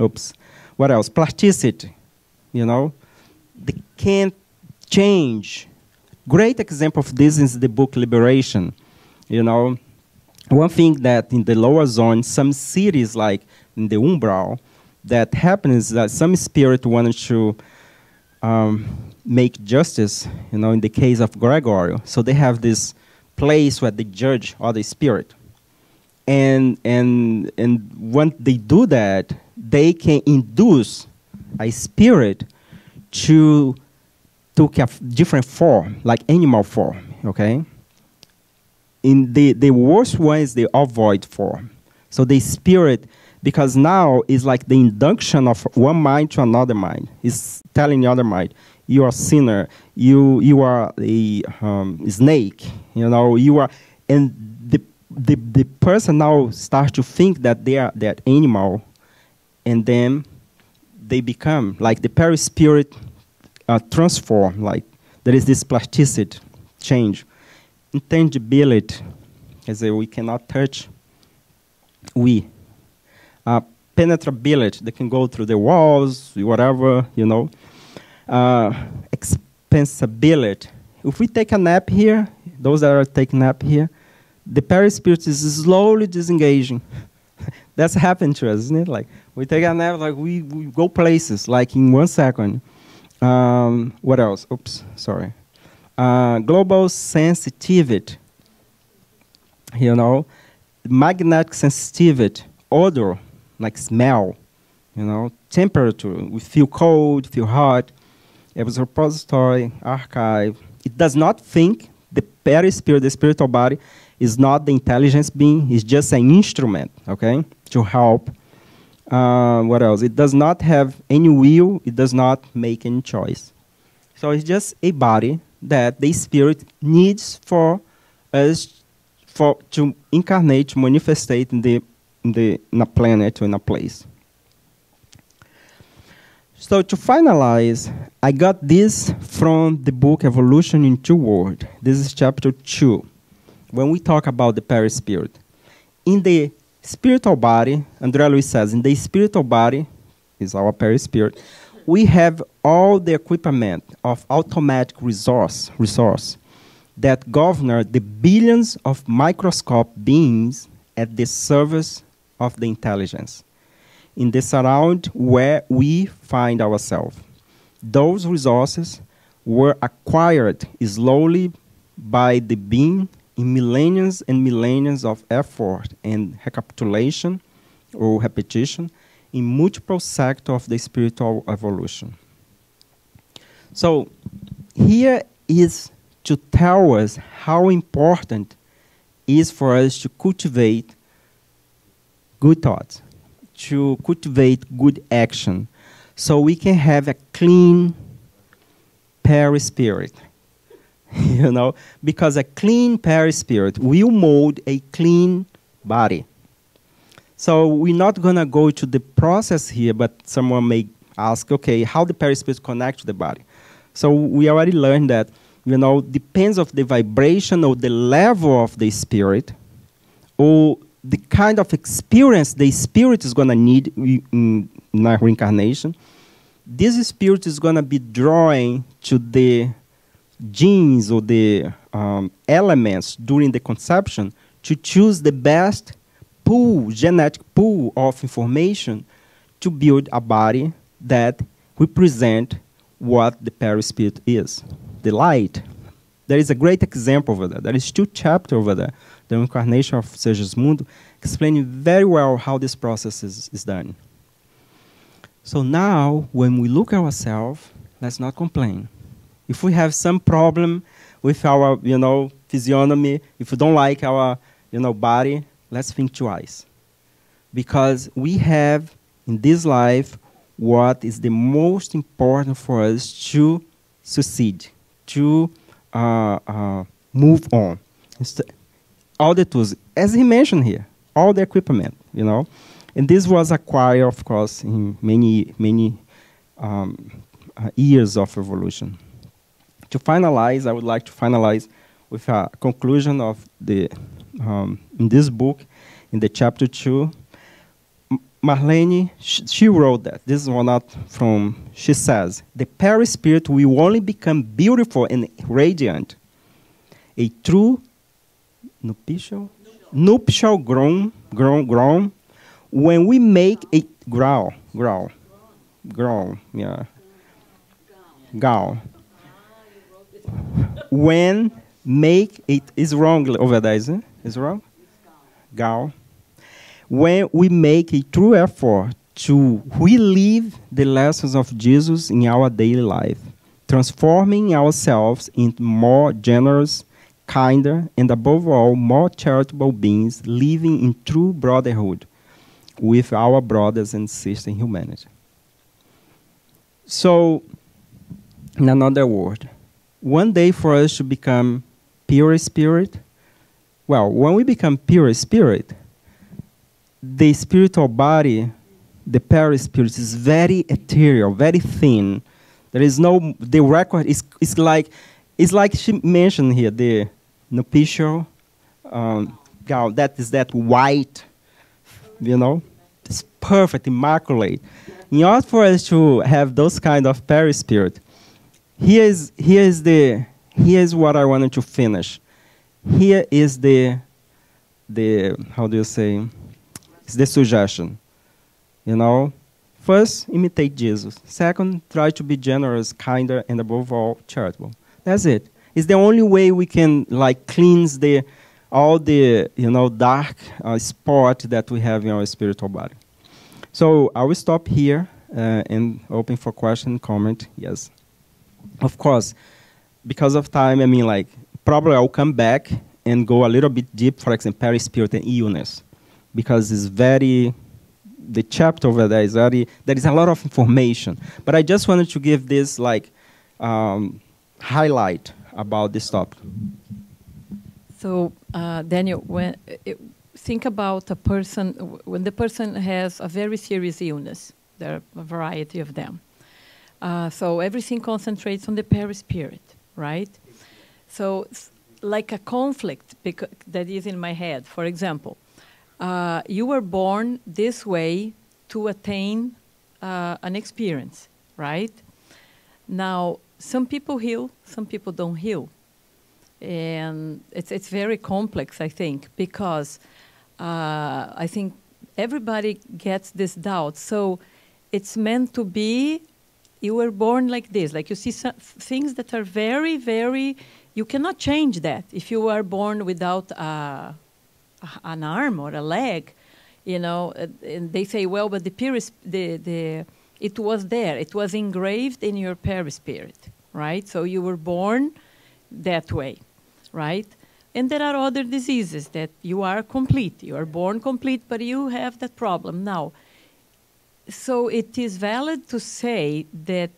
Oops. What else? Plasticity. You know? They can't change. Great example of this is the book Liberation. You know? One thing that in the lower zone, some cities like in the umbral, that happens is that some spirit wanted to make justice, you know, in the case of Gregorio. So they have this place where they judge other spirit. And when they do that, they can induce a spirit to take a different form, like animal form, okay? In the worst one is the ovoid form. So the spirit, because now is like the induction of one mind to another mind. It's telling the other mind, you are a sinner, you are a snake, you know, you are, and the person now starts to think that they are that animal, and then they become, like the perispirit transform, like there is this plasticity, change. Intangibility, as we cannot touch, penetrability, they can go through the walls, whatever, you know. Expansibility. If we take a nap here, those that are taking a nap here, the perispirit is slowly disengaging. That's happened to us, isn't it? Like we take a nap, like we go places, like in 1 second. What else? Oops, sorry. Global sensitivity. You know, magnetic sensitivity, odor, like smell, temperature. We feel cold, feel hot. It was a repository, archive. It does not think. The perispirit, the spiritual body, is not the intelligence being. It's just an instrument, okay, to help. What else? It does not have any will. It does not make any choice. So it's just a body that the spirit needs for us to incarnate, to manifestate in a planet or in a place. So to finalize, I got this from the book Evolution in Two Worlds. This is chapter 2. When we talk about the perispirit. In the spiritual body, André Luiz says, in the spiritual body, is our perispirit, we have all the equipment of automatic resource that govern the billions of microscopic beings at the service of the intelligence in the surround where we find ourselves. Those resources were acquired slowly by the being in millennia and millennia of effort and recapitulation or repetition in multiple sectors of the spiritual evolution. So here is to tell us how important it is for us to cultivate good thoughts, to cultivate good action, so we can have a clean perispirit. Because a clean perispirit will mold a clean body. So we're not going to go to the process here, but someone may ask, okay, how the perispirit connects to the body? So we already learned that, depends of the vibration or the level of the spirit, or the kind of experience the spirit is going to need in a reincarnation. This spirit is going to be drawing to the genes or the elements during the conception to choose the best genetic pool of information to build a body that represent what the perispirit is, the light. There is a great example over there. There is 2 chapters over there, the Incarnation of Segismundo, explaining very well how this process is done. So now, when we look at ourselves, let's not complain. If we have some problem with our, physiognomy, if we don't like our, body, let's think twice. Because we have, in this life, what is the most important for us to succeed, to move on. All the tools, as he mentioned here, all the equipment, And this was acquired, of course, in many years of evolution. To finalize, I would like to finalize with a conclusion of in this book, in the chapter 2. Marlene, she wrote that. This is one out from, she says, the perispirit will only become beautiful and radiant. A true nuptial grown, when we make a gown. When make it is wrong over there, isn't it? Is wrong? Gown. When we make a true effort to relive the lessons of Jesus in our daily life, transforming ourselves into more generous, kinder, and above all, more charitable beings living in true brotherhood with our brothers and sisters in humanity. So, in another word, one day for us to become pure spirit, well, when we become pure spirit, the spiritual body, the perispirit, is very ethereal, very thin. There is no, the record is like she mentioned here, the nuptial gown, that is that white, it's perfect, immaculate. In order for us to have those kind of perispirit, here's what I wanted to finish. Here is the how do you say? It's the suggestion. First, imitate Jesus. Second, try to be generous, kinder, and above all, charitable. That's it. It's the only way we can cleanse the all the dark spot that we have in our spiritual body. So I will stop here and open for question, comment. Yes, of course. Because of time, I mean, like, probably I'll come back and go a little bit deep, for example, perispirit and illness, because it's very, the chapter over there is very, there is a lot of information. But I just wanted to give this, like, highlight about this topic. So, Daniel, think about a person, when the person has a very serious illness, there are a variety of them. So everything concentrates on the perispirit, right? So like a conflict that is in my head. For example, you were born this way to attain an experience, right? Now, some people heal, some people don't heal. And it's very complex, I think, because I think everybody gets this doubt. So it's meant to be, you were born like this. Like you see some things that are very, very, you cannot change that. If you are born without an arm or a leg, you know, and they say, well, but it was there. It was engraved in your perispirit, right? So you were born that way, right? And there are other diseases that you are complete. You are born complete, but you have that problem now. So it is valid to say that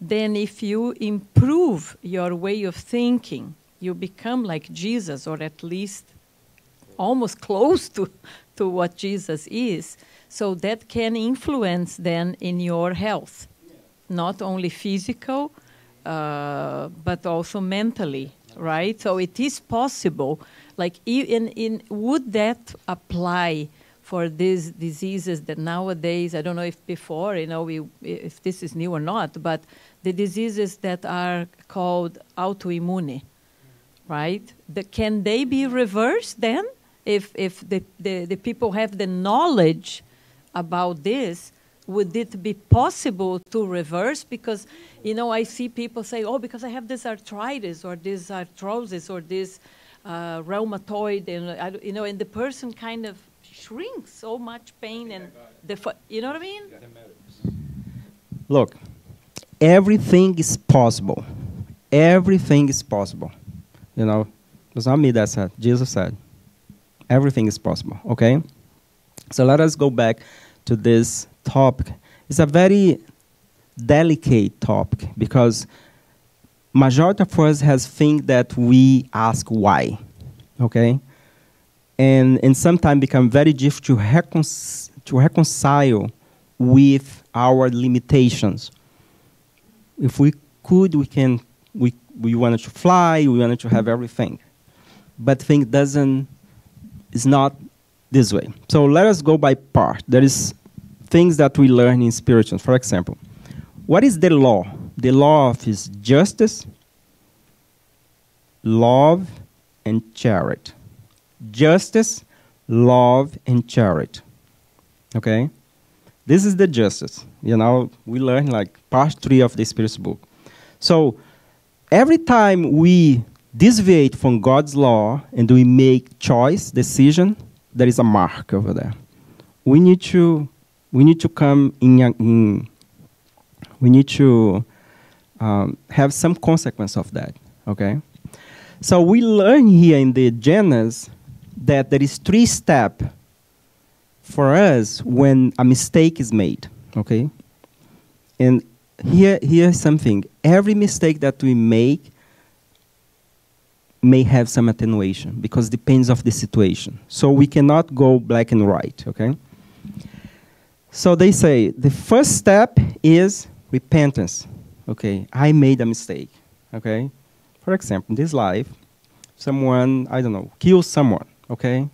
then if you improve your way of thinking, you become like Jesus, or at least almost close to what Jesus is. So that can influence then in your health, not only physical, but also mentally, right? So it is possible. Like, would that apply for these diseases that nowadays, I don't know if before, you know, if this is new or not, but the diseases that are called autoimmune, right? Can they be reversed then? If the people have the knowledge about this, would it be possible to reverse? Because, you know, I see people say, oh, because I have this arthritis or this arthrosis or this rheumatoid, and you know, and the person kind of shrinks, so much pain, and you know what I mean? Look, everything is possible. Everything is possible. You know, it was not me that said. Jesus said, everything is possible. Okay. So let us go back to this topic. It's a very delicate topic because majority of us has think that we ask why, okay, and sometimes become very difficult to reconcile with our limitations. If we could, we wanted to fly, we wanted to have everything, but thing is not this way. So let us go by part. There is things that we learn in spiritual. For example, what is the law? The law is justice, love, and charity. Justice, love, and charity. Okay? This is the justice. You know, we learn like part 3 of the Spiritist book. So every time we deviate from God's law and we make choice, decision, there is a mark over there. We need to come in we need to have some consequence of that, okay? So we learn here in the Genesis that there is 3 steps for us when a mistake is made, okay? And here's something. Every mistake that we make may have some attenuation because it depends of the situation. So we cannot go black and white, okay? So they say the first step is repentance. Okay, I made a mistake, okay? For example, in this life, someone, I don't know, killed someone, okay?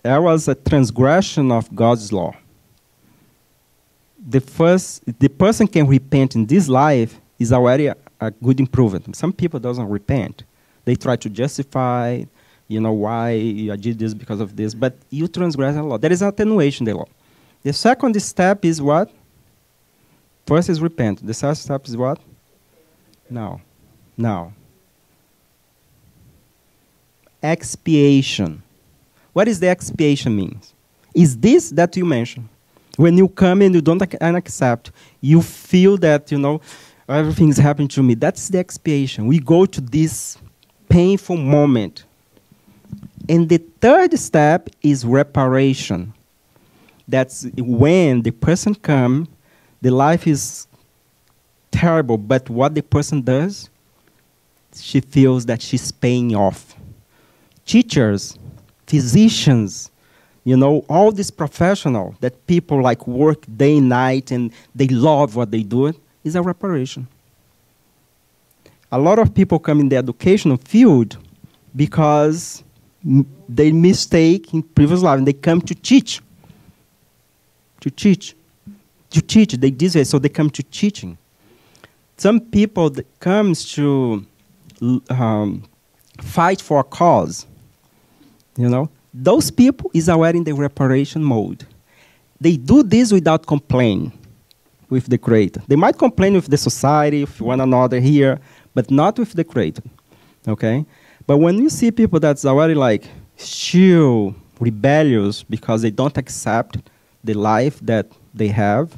There was a transgression of God's law. The person can repent in this life is already a good improvement. Some people doesn't repent. They try to justify, you know, why I did this because of this, but you transgress the law. There is attenuation in the law. The second step is what? First is repent. The second step is what? No. expiation. What is the expiation means? Is this that you mentioned? When you come and you don't accept, you feel that, you know, everything's happening to me. That's the expiation. We go to this painful moment. And the third step is reparation. That's when the person comes, the life is terrible, but what the person does, she feels that she's paying off. Teachers, physicians, you know, all these professionals that people like work day and night and they love what they do, is a reparation. A lot of people come in the educational field because they mistake in previous life and they come to teach. To teach. They this way, so they come to teaching. Some people that comes to fight for a cause, you know, those people is already in the reparation mode. They do this without complaining with the Creator. They might complain with the society, with one another here, but not with the Creator, okay? But when you see people that's already like still rebellious because they don't accept the life that they have,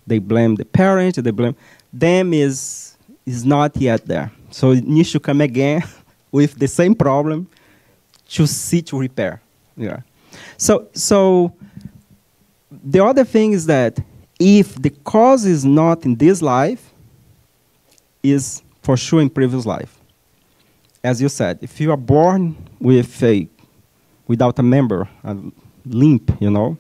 they blame the parents, they blame them, is not yet there. So it needs to come again with the same problem to see to repair. Yeah. So the other thing is that if the cause is not in this life, is for sure in previous life. As you said, if you are born without a member, a limp, you know,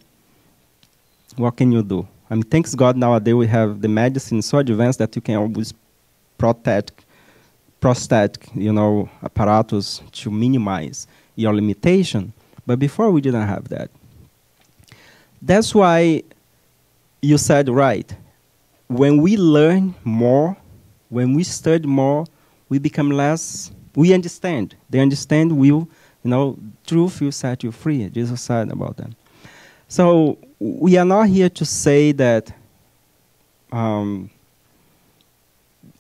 what can you do? I mean, thanks God nowadays we have the medicine so advanced that you can always prosthetic, you know, apparatus to minimize your limitation. But before we didn't have that. That's why you said right. When we learn more, when we study more, we become less, we understand. The understand will, you know, truth will set you free. Jesus said about that. So we are not here to say that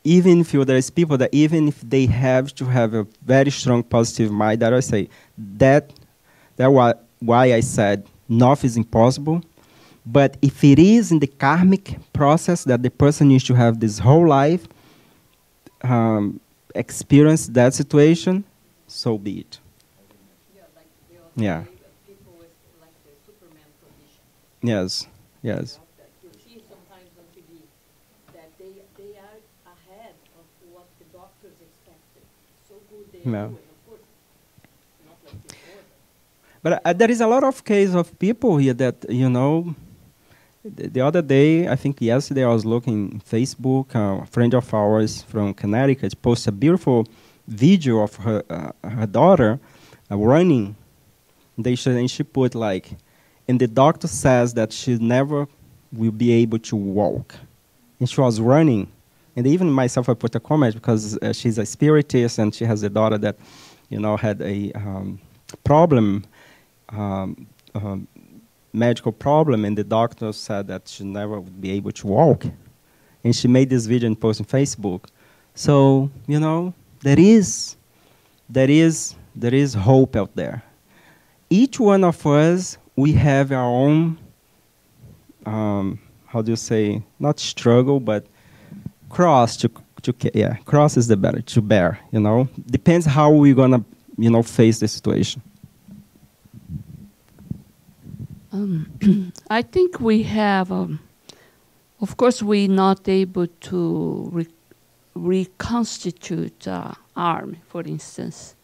even if there's people that even if they have to have a very strong positive mind, that I say that's why I said nothing is impossible. But if it is in the karmic process that the person needs to have this whole life, experience that situation, so be it. Yeah. People with like the Superman condition. Yes. Yes. That you see sometimes on TV that they are ahead of what the doctors expected. So good they are doing, of course. Not like before. But there is a lot of cases of people here that, you know, the other day, I think yesterday, I was looking on Facebook. A friend of ours from Connecticut posted a beautiful video of her daughter running. And she put like, and the doctor says that she never will be able to walk. And she was running. And even myself, I put a comment because she's a spiritist and she has a daughter that, you know, had a problem, medical problem, and the doctor said that she never would be able to walk. And she made this video and posted on Facebook. So, you know, there is hope out there. Each one of us, we have our own, how do you say, not struggle, but cross cross is the better, to bear, you know. Depends how we're going to, you know, face the situation. I think we have, of course, we're not able to reconstitute arm, for instance.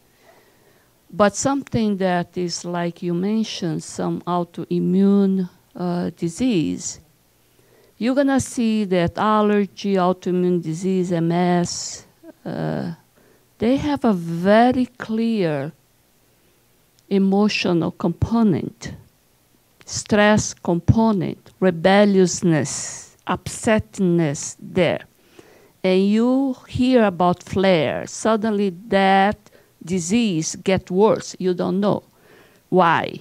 But something that is, like you mentioned, some autoimmune disease, you're going to see that allergy, autoimmune disease, MS, they have a very clear emotional component. Stress component, rebelliousness, upsetness there. And you hear about flare, suddenly that disease gets worse. You don't know why.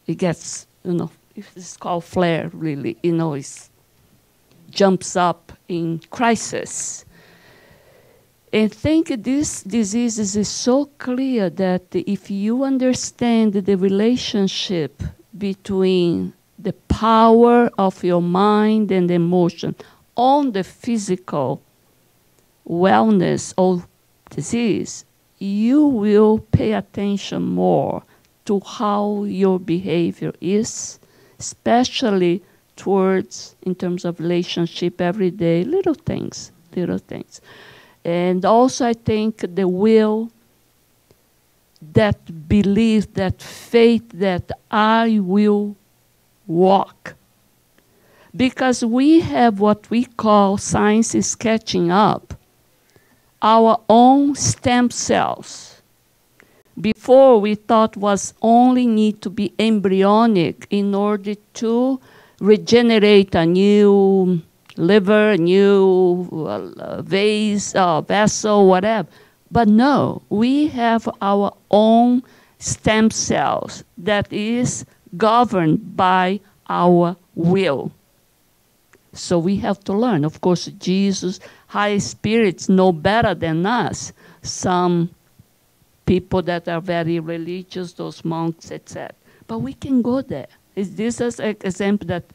It gets, you know, it's called flare really, you know, it jumps up in crisis. And think this disease is so clear that if you understand the relationship between the power of your mind and emotion on the physical wellness or disease, you will pay attention more to how your behavior is, especially towards, in terms of relationship, everyday, little things. And also I think the will, that belief, that faith that I will walk. Because we have what we call, science is catching up, our own stem cells. Before we thought was only need to be embryonic in order to regenerate a new liver, a new vessel, whatever. But no, we have our own stem cells that is governed by our will. So we have to learn. Of course, Jesus, high spirits know better than us. Some people that are very religious, those monks, etc. But we can go there. Is this is an example that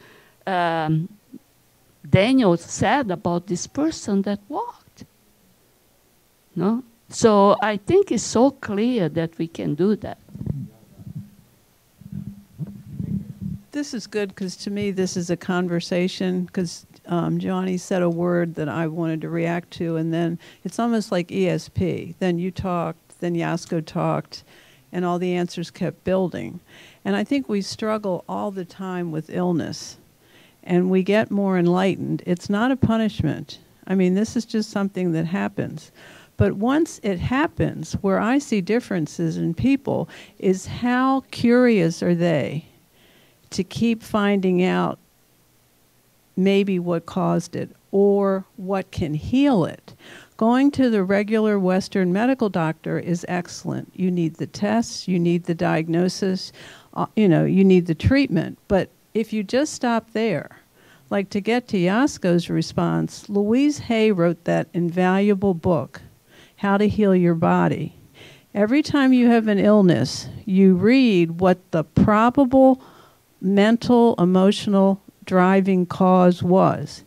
Daniel said about this person that walked? No? So I think it's so clear that we can do that. This is good because to me this is a conversation because Johnny said a word that I wanted to react to, and then it's almost like ESP. Then you talked, then Yasko talked, and all the answers kept building. And I think we struggle all the time with illness, and we get more enlightened. It's not a punishment. I mean, this is just something that happens. But once it happens, where I see differences in people is how curious are they to keep finding out maybe what caused it or what can heal it. Going to the regular Western medical doctor is excellent. You need the tests, you need the diagnosis, you need the treatment. But if you just stop there, like to get to Yasko's response, Louise Hay wrote that invaluable book, How to Heal Your Body. Every time you have an illness, you read what the probable mental, emotional, driving cause was.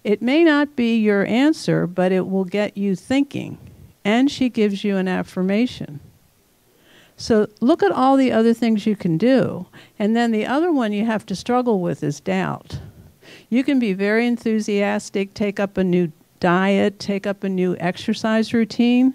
It may not be your answer, but it will get you thinking. And she gives you an affirmation. So look at all the other things you can do. And then the other one you have to struggle with is doubt. You can be very enthusiastic, take up a new diet, take up a new exercise routine,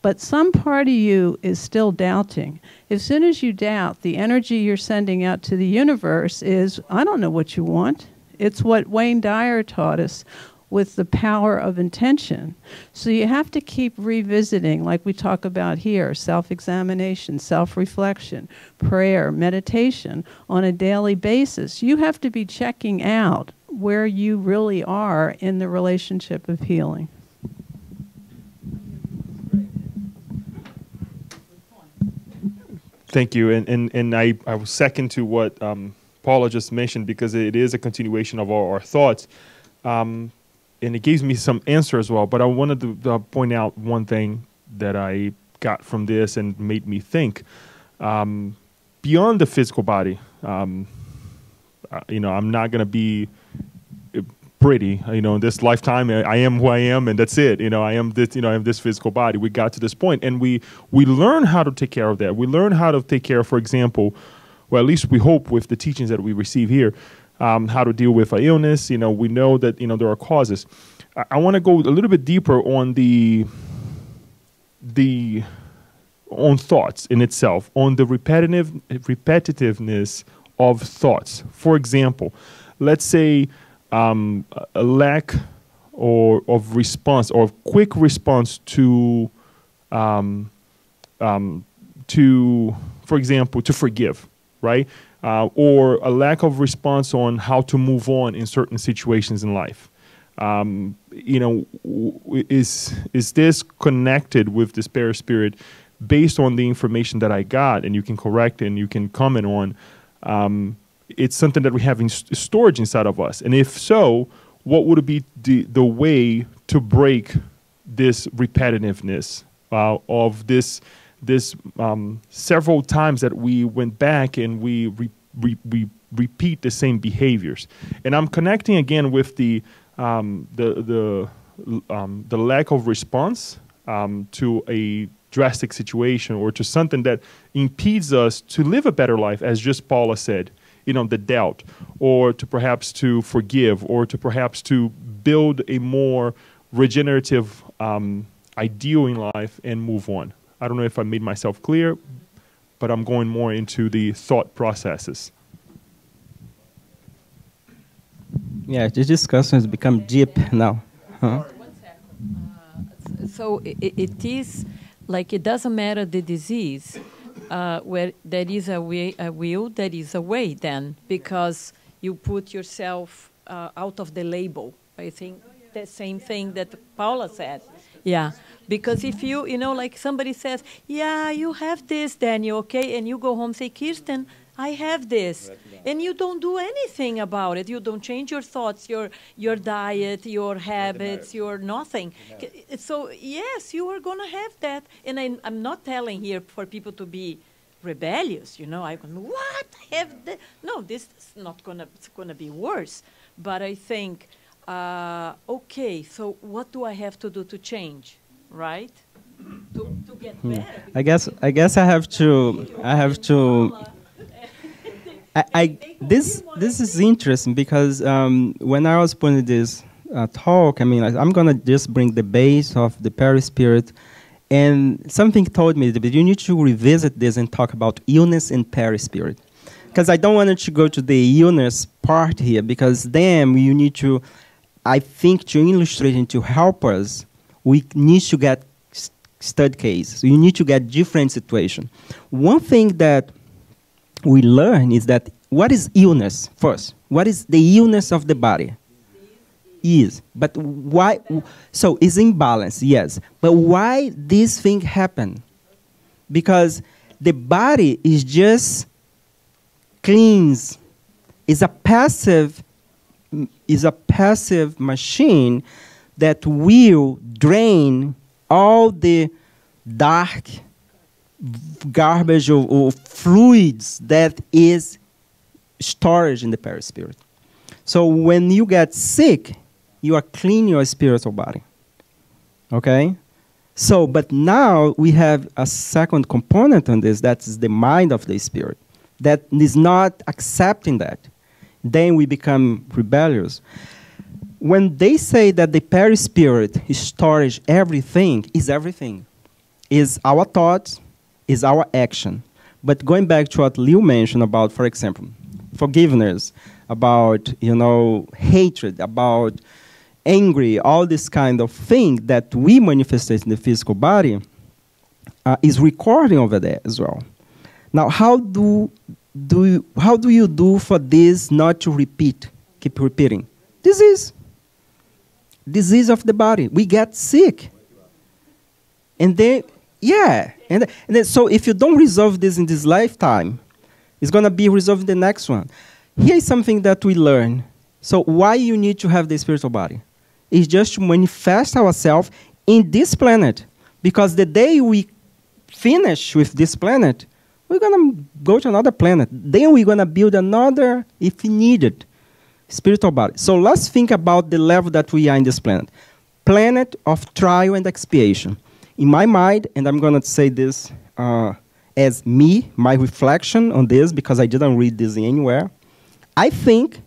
but some part of you is still doubting. As soon as you doubt, the energy you're sending out to the universe is, I don't know what you want. It's what Wayne Dyer taught us with the power of intention. So you have to keep revisiting, like we talk about here, self-examination, self-reflection, prayer, meditation on a daily basis. You have to be checking out where you really are in the relationship of healing. Thank you, and I was second to what Paula just mentioned because it is a continuation of our thoughts, and it gives me some answer as well. But I wanted to point out one thing that I got from this and made me think. Beyond the physical body, I'm not going to be pretty, in this lifetime. I am who I am, and that's it. I am this, I have this physical body. We got to this point, and we learn how to take care of that. We learn how to take care of, for example, well, at least we hope with the teachings that we receive here, how to deal with an illness. We know that, there are causes. I want to go a little bit deeper on on thoughts in itself, on the repetitiveness of thoughts. For example, let's say a lack of response or quick response to, for example, to forgive, right? Or a lack of response on how to move on in certain situations in life. Is this connected with this Perispirit based on the information that I got, and you can correct and you can comment on? It's something that we have in storage inside of us. And if so, what would be the way to break this repetitiveness of this several times that we went back and we repeat the same behaviors. And I'm connecting again with the lack of response to a drastic situation or to something that impedes us to live a better life, as just Paula said, the doubt, or to perhaps to forgive, or to perhaps to build a more regenerative ideal in life and move on. I don't know if I made myself clear, but I'm going more into the thought processes. Yeah, the discussion has become deep now. Huh? So it is like it doesn't matter the disease, where there is a will, there is a way then, because you put yourself out of the label. I think the same thing that Paula said. Yeah, because if like somebody says, yeah, you have this, Daniel, okay, and you go home and say, Kirsten, I have this, and you don't do anything about it. You don't change your thoughts, your diet, your habits, your nothing. So yes, you are going to have that. And I'm not telling here for people to be rebellious. I'm going, what? I have that? No, this is not going to. It's going to be worse. But I think, okay. So what do I have to do to change, right? To get better. I guess I have to. This is interesting because when I was putting this talk, I mean, I'm gonna just bring the base of the Perispirit, and something told me that you need to revisit this and talk about illness and Perispirit, because I don't want to go to the illness part here, because then you need to, I think, to illustrate and to help us, we need to get study cases. You need to get different situations. One thing that we learn is that what is illness first? What is the illness of the body? But why? So it's imbalance, yes. But why this thing happen? Because the body is just cleans. Is a passive machine that will drain all the dark garbage or fluids that is storage in the perispirit. So when you get sick, you are cleaning your spiritual body. Okay? So, but now we have a second component on this, that is the mind of the spirit, that is not accepting that. Then we become rebellious. When they say that the perispirit is storage everything, is our thoughts, is our action. But going back to what Liu mentioned about, for example, forgiveness, about, hatred, about angry, all this kind of thing that we manifestate in the physical body is recording over there as well. Now, how do you do for this not to repeat, keep repeating? Disease of the body. We get sick. And then, and then, so if you don't resolve this in this lifetime, it's going to be resolved in the next one. Here is something that we learn. So why you need to have the spiritual body? It's just to manifest ourselves in this planet. Because the day we finish with this planet, we're going to go to another planet. Then we're going to build another, if needed, spiritual body. So let's think about the level that we are in this planet. Planet of trial and expiation. In my mind, and I'm going to say this as my reflection on this, because I didn't read this anywhere, I think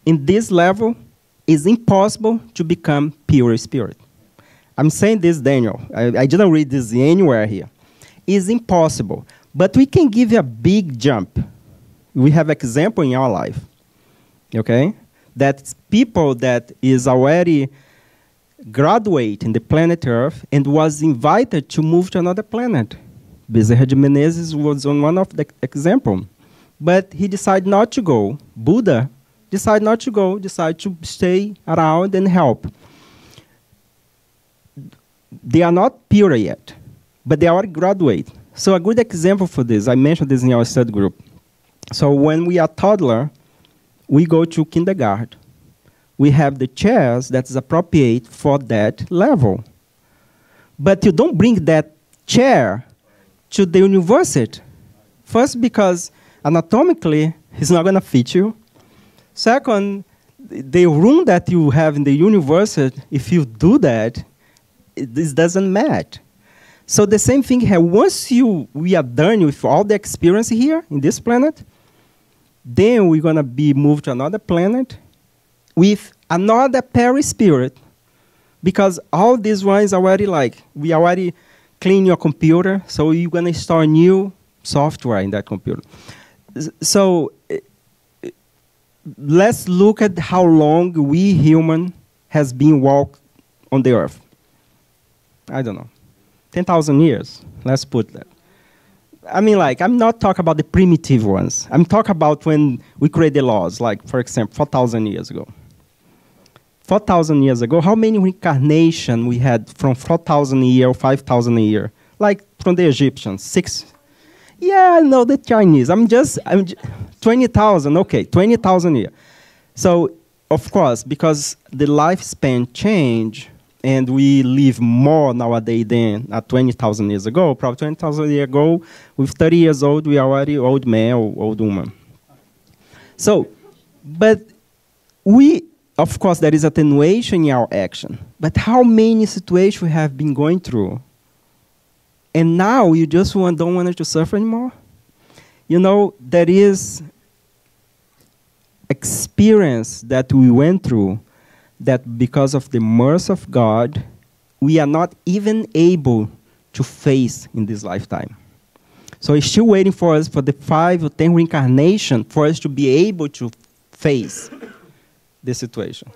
in this level, it's impossible to become pure spirit. I'm saying this, Daniel. I didn't read this anywhere here. It's impossible. But we can give you a big jump. We have example in our life. Okay? That people that is already graduate in the planet Earth and was invited to move to another planet. Bezerra de Menezes was on one of the example. But he decided not to go. Buddha decided not to go, decided to stay around and help. They are not pure yet, but they are graduate. So a good example for this, I mentioned this in our study group. So when we are toddler, we go to kindergarten. We have the chairs that is appropriate for that level. But you don't bring that chair to the university. First, because anatomically, it's not going to fit you. Second, the room that you have in the university, if you do that, this doesn't match. So the same thing here. Once we are done with all the experience here in this planet, then we're going to be moved to another planet with another perispirit, because all these ones already we already clean your computer, so you're going to install new software in that computer. So let's look at how long we human has been walked on the earth. I don't know, 10,000 years, let's put that. I mean, I'm not talking about the primitive ones. I'm talking about when we create the laws, for example, 4,000 years ago. 4,000 years ago, how many reincarnations we had from 4,000 a year or 5,000 a year? Like from the Egyptians, 6. Yeah, no, the Chinese. I'm 20,000, okay, 20,000 a year. So, of course, because the lifespan changed, and we live more nowadays than 20,000 years ago. Probably 20,000 years ago, with 30 years old, we are already old man or old woman. So, but of course, there is attenuation in our action. But how many situations we have been going through, and now you just don't want to suffer anymore? You know, there is experience that we went through that because of the mercy of God, we are not even able to face in this lifetime. So it's still waiting for us for the 5 or 10 reincarnation for us to be able to face the situation.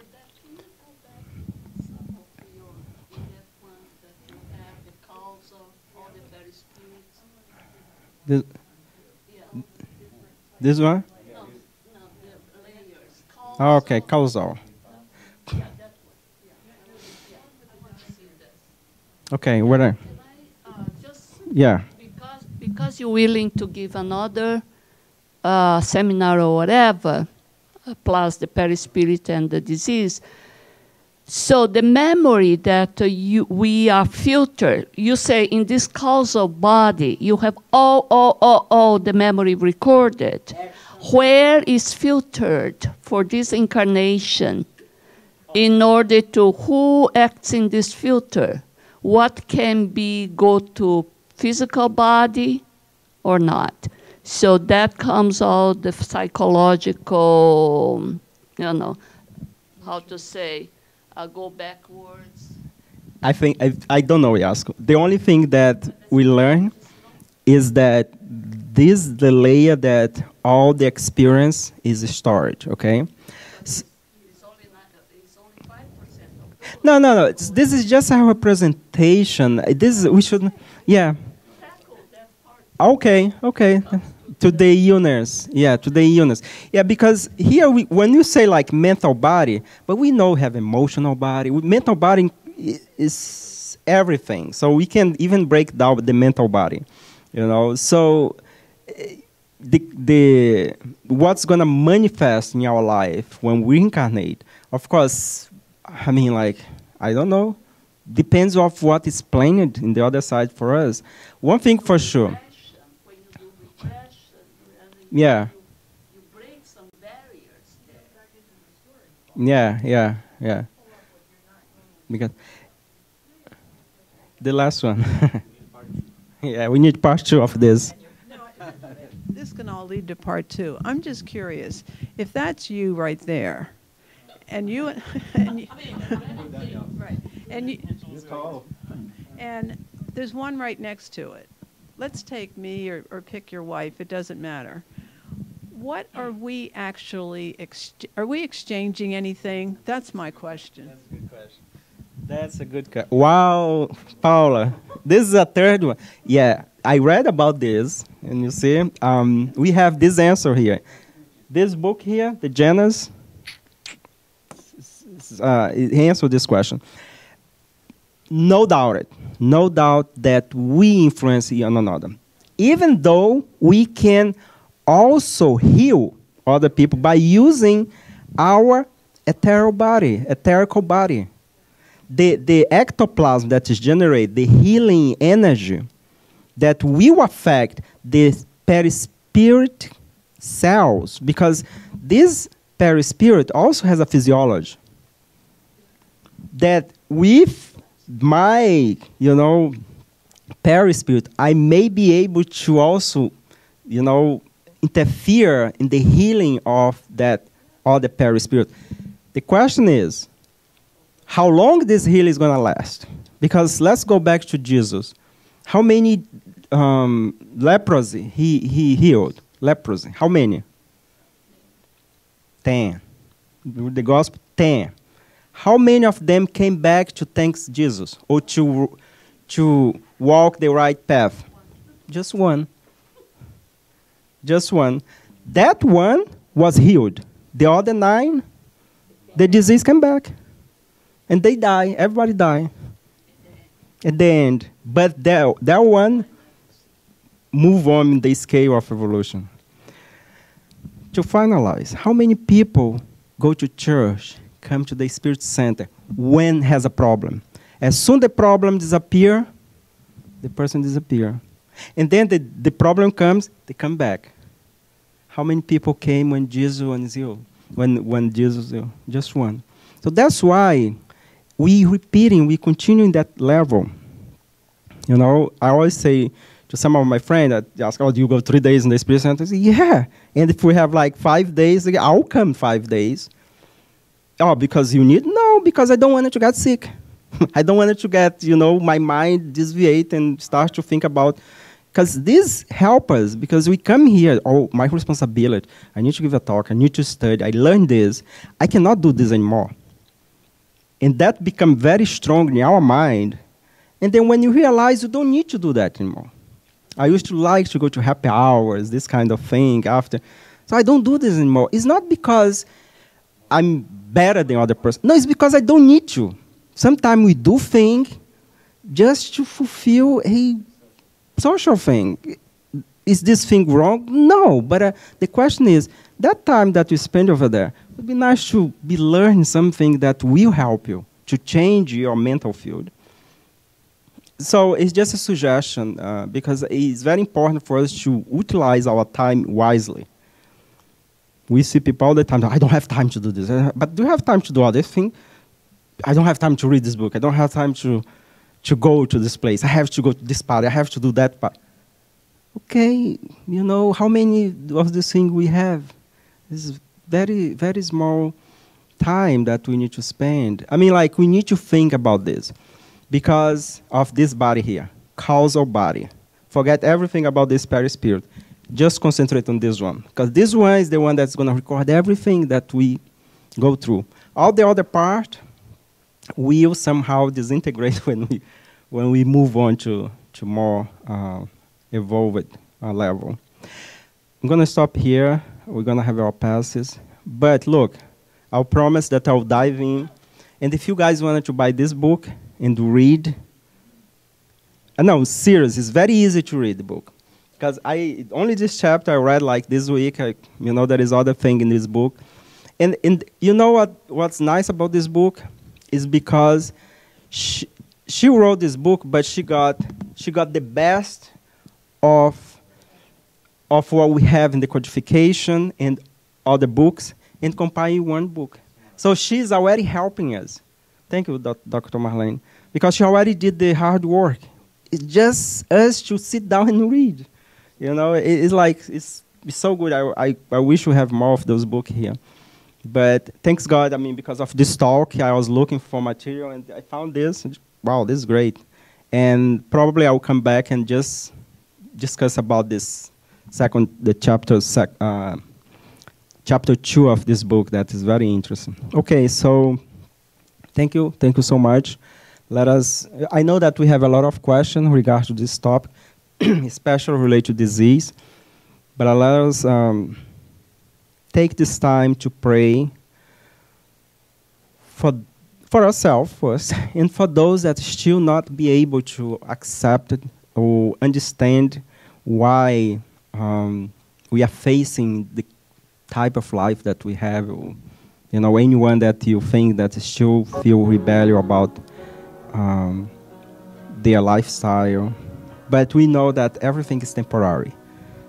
This one? Oh, okay, causal. Okay, where? Yeah. Because you're willing to give another seminar or whatever, plus the perispirit and the disease. So the memory that we are filtered, you say in this causal body, you have all the memory recorded. Where is filtered for this incarnation in order to who acts in this filter? What can go to physical body or not? So that comes out the psychological, how to say, go backwards. I think, I don't know, Yasko. The only thing that we learn is that this is the layer that all the experience is stored, okay? It's only 5%. No. This is just a representation. We should, yeah. Okay. To the illness. Yeah, to the illness. Yeah, because here, when you say mental body, but we know we have emotional body. Mental body is everything. So we can even break down the mental body, So what's going to manifest in our life when we incarnate, of course, I mean, I don't know. Depends on what is planned in the other side for us. One thing for sure. Yeah. You break some barriers there. Yeah. Because the last one. Yeah, we need part 2 of this. This can all lead to part 2. I'm just curious, if that's you right there, and you, right, and there's one right next to it. Let's take me or pick your wife. It doesn't matter. What are we actually, are we exchanging anything? That's my question. That's a good question. That's a good question. Wow, Paula. This is a third one. Yeah, I read about this, and you see, we have this answer here. This book here, the Janus, it answers this question. No doubt that we influence one another. Even though we can also heal other people by using our etherical body. the ectoplasm that is generated, the healing energy that will affect the perispirit cells, because this perispirit also has a physiology that with my, perispirit, I may be able to also, interfere in the healing of that other perispirit. The question is, how long this healing is going to last? Because let's go back to Jesus. How many leprosy he healed? Leprosy. How many? 10. The gospel, 10. How many of them came back to thank Jesus or to walk the right path? Just one. Just one. That one was healed. The other 9, the disease came back. And they die. Everybody died. At the end. But that one moved on in the scale of evolution. To finalize, how many people go to church, come to the Spirit Center when has a problem? As soon the problem disappears, the person disappears. And then the problem comes, they come back. How many people came when Jesus was healed? When Jesus was healed? Just one. So that's why we continue in that level. I always say to some of my friends that ask, do you go 3 days in the Spirit Center? I say, yeah. And if we have like 5 days, I'll come 5 days. Oh, because you need? No, because I don't want it to get sick. I don't want it to get, my mind deviate and start to think about. Because this helps us, because we come here, my responsibility, I need to give a talk, I need to study, I learned this. I cannot do this anymore. And that becomes very strong in our mind. And then when you realize you don't need to do that anymore. I used to like to go to happy hours, this kind of thing after. So I don't do this anymore. It's not because I'm better than other person. No, it's because I don't need to. Sometimes we do things just to fulfill a social thing. Is this thing wrong? No, but the question is, that time that you spend over there, it would be nice to be learning something that will help you to change your mental field. So it's just a suggestion, because it's very important for us to utilize our time wisely. We see people all the time, I don't have time to do this. But do you have time to do other things? I don't have time to read this book. I don't have time to go to this place. I have to go to this party. I have to do that part. Okay, how many of these things we have? This is very, very small time that we need to spend. I mean, we need to think about this. Because of this body here, causal body. Forget everything about this perispirit. Just concentrate on this one. Because this one is the one that's going to record everything that we go through. All the other part will somehow disintegrate when we move on to more evolved level. I'm going to stop here. We're going to have our passes. But look, I'll promise that I'll dive in. And if you guys wanted to buy this book, and read. No, serious. It's very easy to read the book. Because only this chapter I read this week. There is other thing in this book. And you know what's nice about this book? Is because she wrote this book, but she got the best of what we have in the codification and other books and compile in one book. So she's already helping us. Thank you, Dr. Marlene. Because she already did the hard work. It's just us to sit down and read. It's so good. I wish we have more of those books here. But thanks God, because of this talk, I was looking for material, and I found this. Wow, this is great. And probably I'll come back and just discuss about this chapter 2 of this book that is very interesting. Okay, so thank you so much. I know that we have a lot of questions regarding this topic, especially related to disease, but let us take this time to pray for ourselves first, and for those that still not be able to accept it or understand why we are facing the type of life that we have, or anyone that you think that still feel rebellion about their lifestyle. But we know that everything is temporary.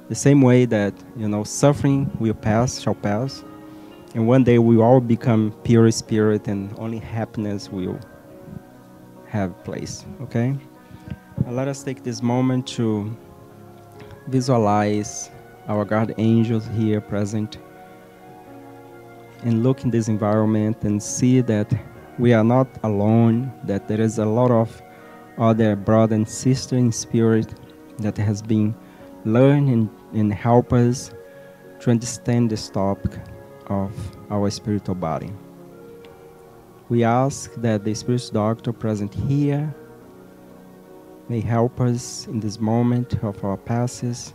The same way that, suffering will pass, shall pass, and one day we all become pure spirit and only happiness will have place, okay? Let us take this moment to visualize our guard angels here present and look in this environment and see that we are not alone, that there is a lot of other brother and sister in spirit that has been learning and help us to understand this topic of our spiritual body. We ask that the Spiritist Doctor present here may help us in this moment of our passes,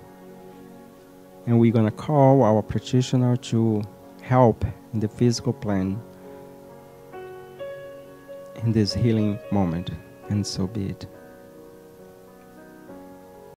and we're going to call our practitioner to help in the physical plane in this healing moment, and so be it.